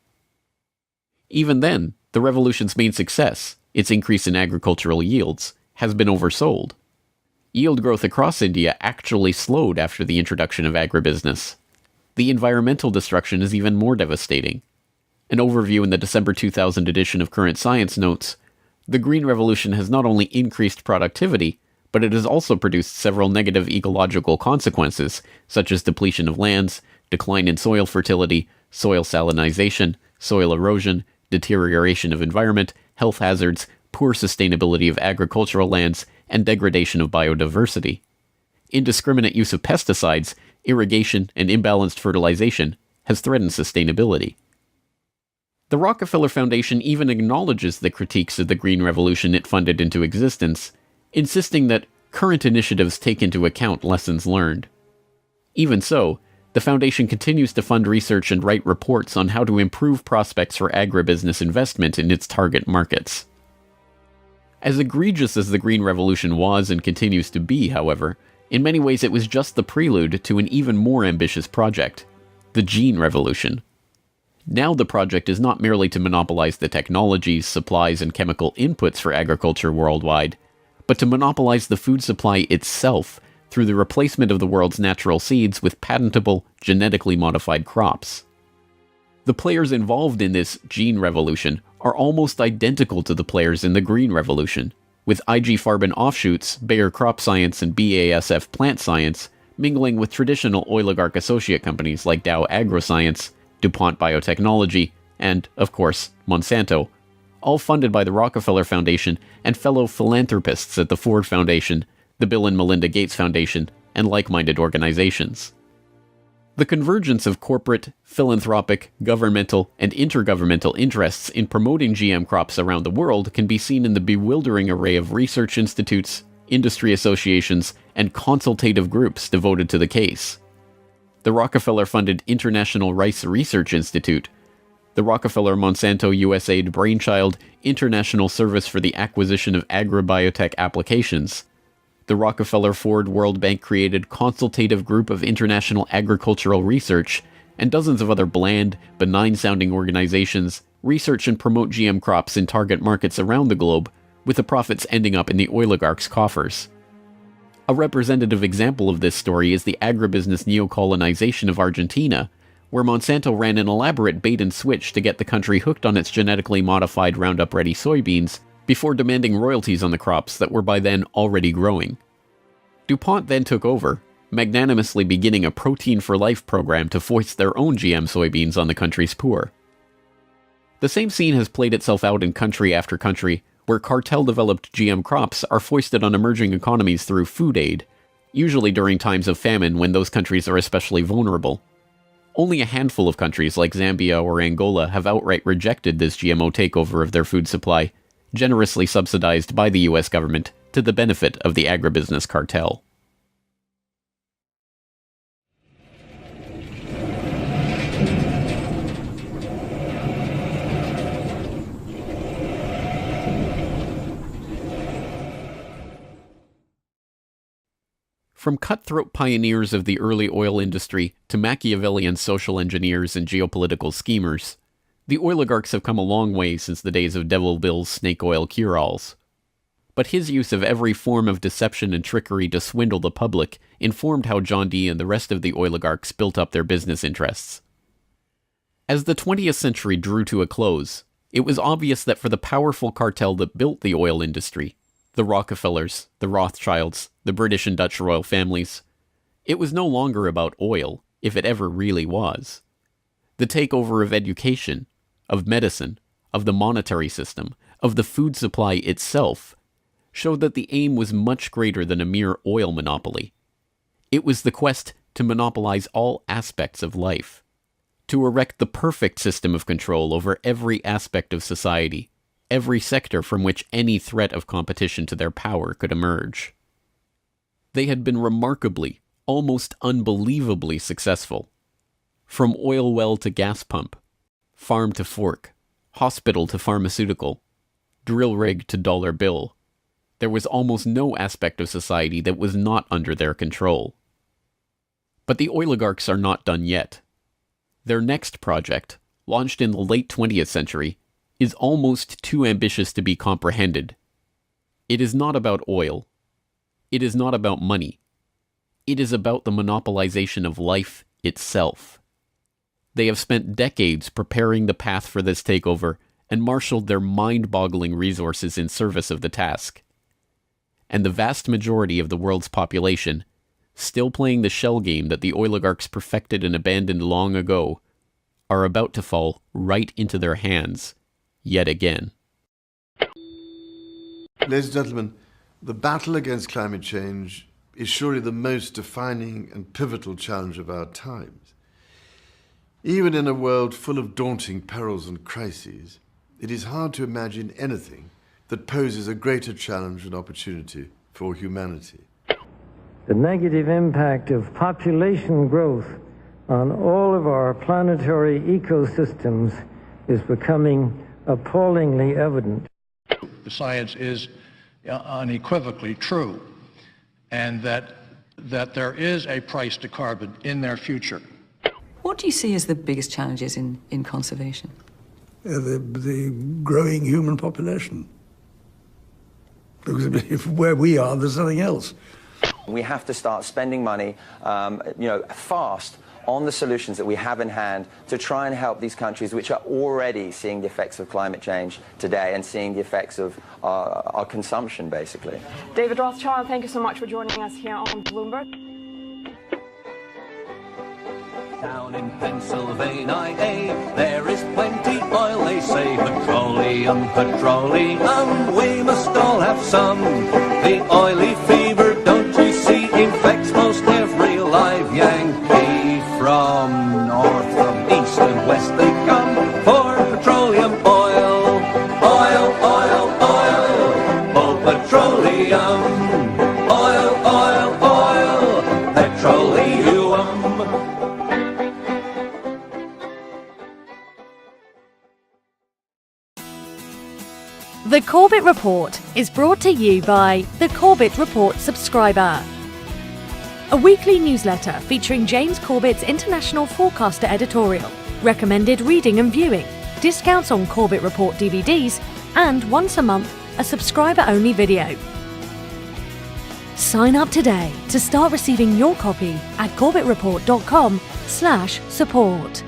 Speaker 5: Even then, the revolution's main success, its increase in agricultural yields, has been oversold. Yield growth across India actually slowed after the introduction of agribusiness. The environmental destruction is even more devastating. An overview in the December 2000 edition of Current Science notes, the Green Revolution has not only increased productivity, but it has also produced several negative ecological consequences, such as depletion of lands, decline in soil fertility, soil salinization, soil erosion, deterioration of environment, health hazards, poor sustainability of agricultural lands, and degradation of biodiversity. Indiscriminate use of pesticides, irrigation, and imbalanced fertilization has threatened sustainability. The Rockefeller Foundation even acknowledges the critiques of the Green Revolution it funded into existence, insisting that current initiatives take into account lessons learned. Even so, the Foundation continues to fund research and write reports on how to improve prospects for agribusiness investment in its target markets. As egregious as the Green Revolution was and continues to be, however, in many ways it was just the prelude to an even more ambitious project, the Gene Revolution. Now the project is not merely to monopolize the technologies, supplies, and chemical inputs for agriculture worldwide, but to monopolize the food supply itself through the replacement of the world's natural seeds with patentable, genetically modified crops. The players involved in this gene revolution are almost identical to the players in the Green Revolution, with IG Farben offshoots, Bayer Crop Science and BASF Plant Science, mingling with traditional oligarch associate companies like Dow AgroScience, DuPont Biotechnology, and, of course, Monsanto, all funded by the Rockefeller Foundation and fellow philanthropists at the Ford Foundation, the Bill and Melinda Gates Foundation, and like-minded organizations. The convergence of corporate, philanthropic, governmental, and intergovernmental interests in promoting GM crops around the world can be seen in the bewildering array of research institutes, industry associations, and consultative groups devoted to the case. The Rockefeller-funded International Rice Research Institute, the Rockefeller-Monsanto USAID brainchild International Service for the Acquisition of Agribiotech Applications, the Rockefeller-Ford World Bank-created Consultative Group of International Agricultural Research, and dozens of other bland, benign-sounding organizations research and promote GM crops in target markets around the globe, with the profits ending up in the oligarchs' coffers. A representative example of this story is the agribusiness neocolonization of Argentina, where Monsanto ran an elaborate bait-and-switch to get the country hooked on its genetically modified Roundup-ready soybeans before demanding royalties on the crops that were by then already growing. DuPont then took over, magnanimously beginning a Protein for Life program to foist their own GM soybeans on the country's poor. The same scene has played itself out in country after country, where cartel-developed GM crops are foisted on emerging economies through food aid, usually during times of famine when those countries are especially vulnerable. Only a handful of countries like Zambia or Angola have outright rejected this GMO takeover of their food supply, generously subsidized by the US government to the benefit of the agribusiness cartel. From cutthroat pioneers of the early oil industry to Machiavellian social engineers and geopolitical schemers, the oligarchs have come a long way since the days of Devil Bill's snake oil cure-alls. But his use of every form of deception and trickery to swindle the public informed how John D. and the rest of the oligarchs built up their business interests. As the 20th century drew to a close, it was obvious that for the powerful cartel that built the oil industry, the Rockefellers, the Rothschilds, the British and Dutch royal families, it was no longer about oil, if it ever really was. The takeover of education, of medicine, of the monetary system, of the food supply itself, showed that the aim was much greater than a mere oil monopoly. It was the quest to monopolize all aspects of life, to erect the perfect system of control over every aspect of society, every sector from which any threat of competition to their power could emerge. They had been remarkably, almost unbelievably successful. From oil well to gas pump, farm to fork, hospital to pharmaceutical, drill rig to dollar bill, there was almost no aspect of society that was not under their control. But the oligarchs are not done yet. Their next project, launched in the late 20th century, is almost too ambitious to be comprehended. It is not about oil. It is not about money. It is about the monopolization of life itself. They have spent decades preparing the path for this takeover and marshaled their mind-boggling resources in service of the task. And the vast majority of the world's population, still playing the shell game that the oligarchs perfected and abandoned long ago, are about to fall right into their hands, yet again.
Speaker 4: Ladies and gentlemen, the battle against climate change is surely the most defining and pivotal challenge of our times. Even in a world full of daunting perils and crises, it is hard to imagine anything that poses a greater challenge and opportunity for humanity.
Speaker 10: The negative impact of population growth on all of our planetary ecosystems is becoming appallingly evident.
Speaker 18: The science is unequivocally true, and that there is a price to carbon in their future.
Speaker 6: What do you see as the biggest challenges in conservation?
Speaker 7: The growing human population. Because if where we are, there's nothing else.
Speaker 8: We have to start spending money, fast on the solutions that we have in hand to try and help these countries which are already seeing the effects of climate change today and seeing the effects of our consumption, basically.
Speaker 22: David Rothschild, thank you so much for joining us here on Bloomberg.
Speaker 9: Down in Pennsylvania, there is plenty oil, they say, petroleum, petroleum, we must all have some. The oily fever, don't you see, infects most every live Yankee. From north, from east and west they come for petroleum oil. Oil, oil, oil, oh petroleum. Oil, oil, oil, petroleum.
Speaker 25: The Corbett Report is brought to you by the Corbett Report subscriber, a weekly newsletter featuring James Corbett's International Forecaster editorial, recommended reading and viewing, discounts on Corbett Report DVDs, and once a month, a subscriber-only video. Sign up today to start receiving your copy at corbettreport.com/support.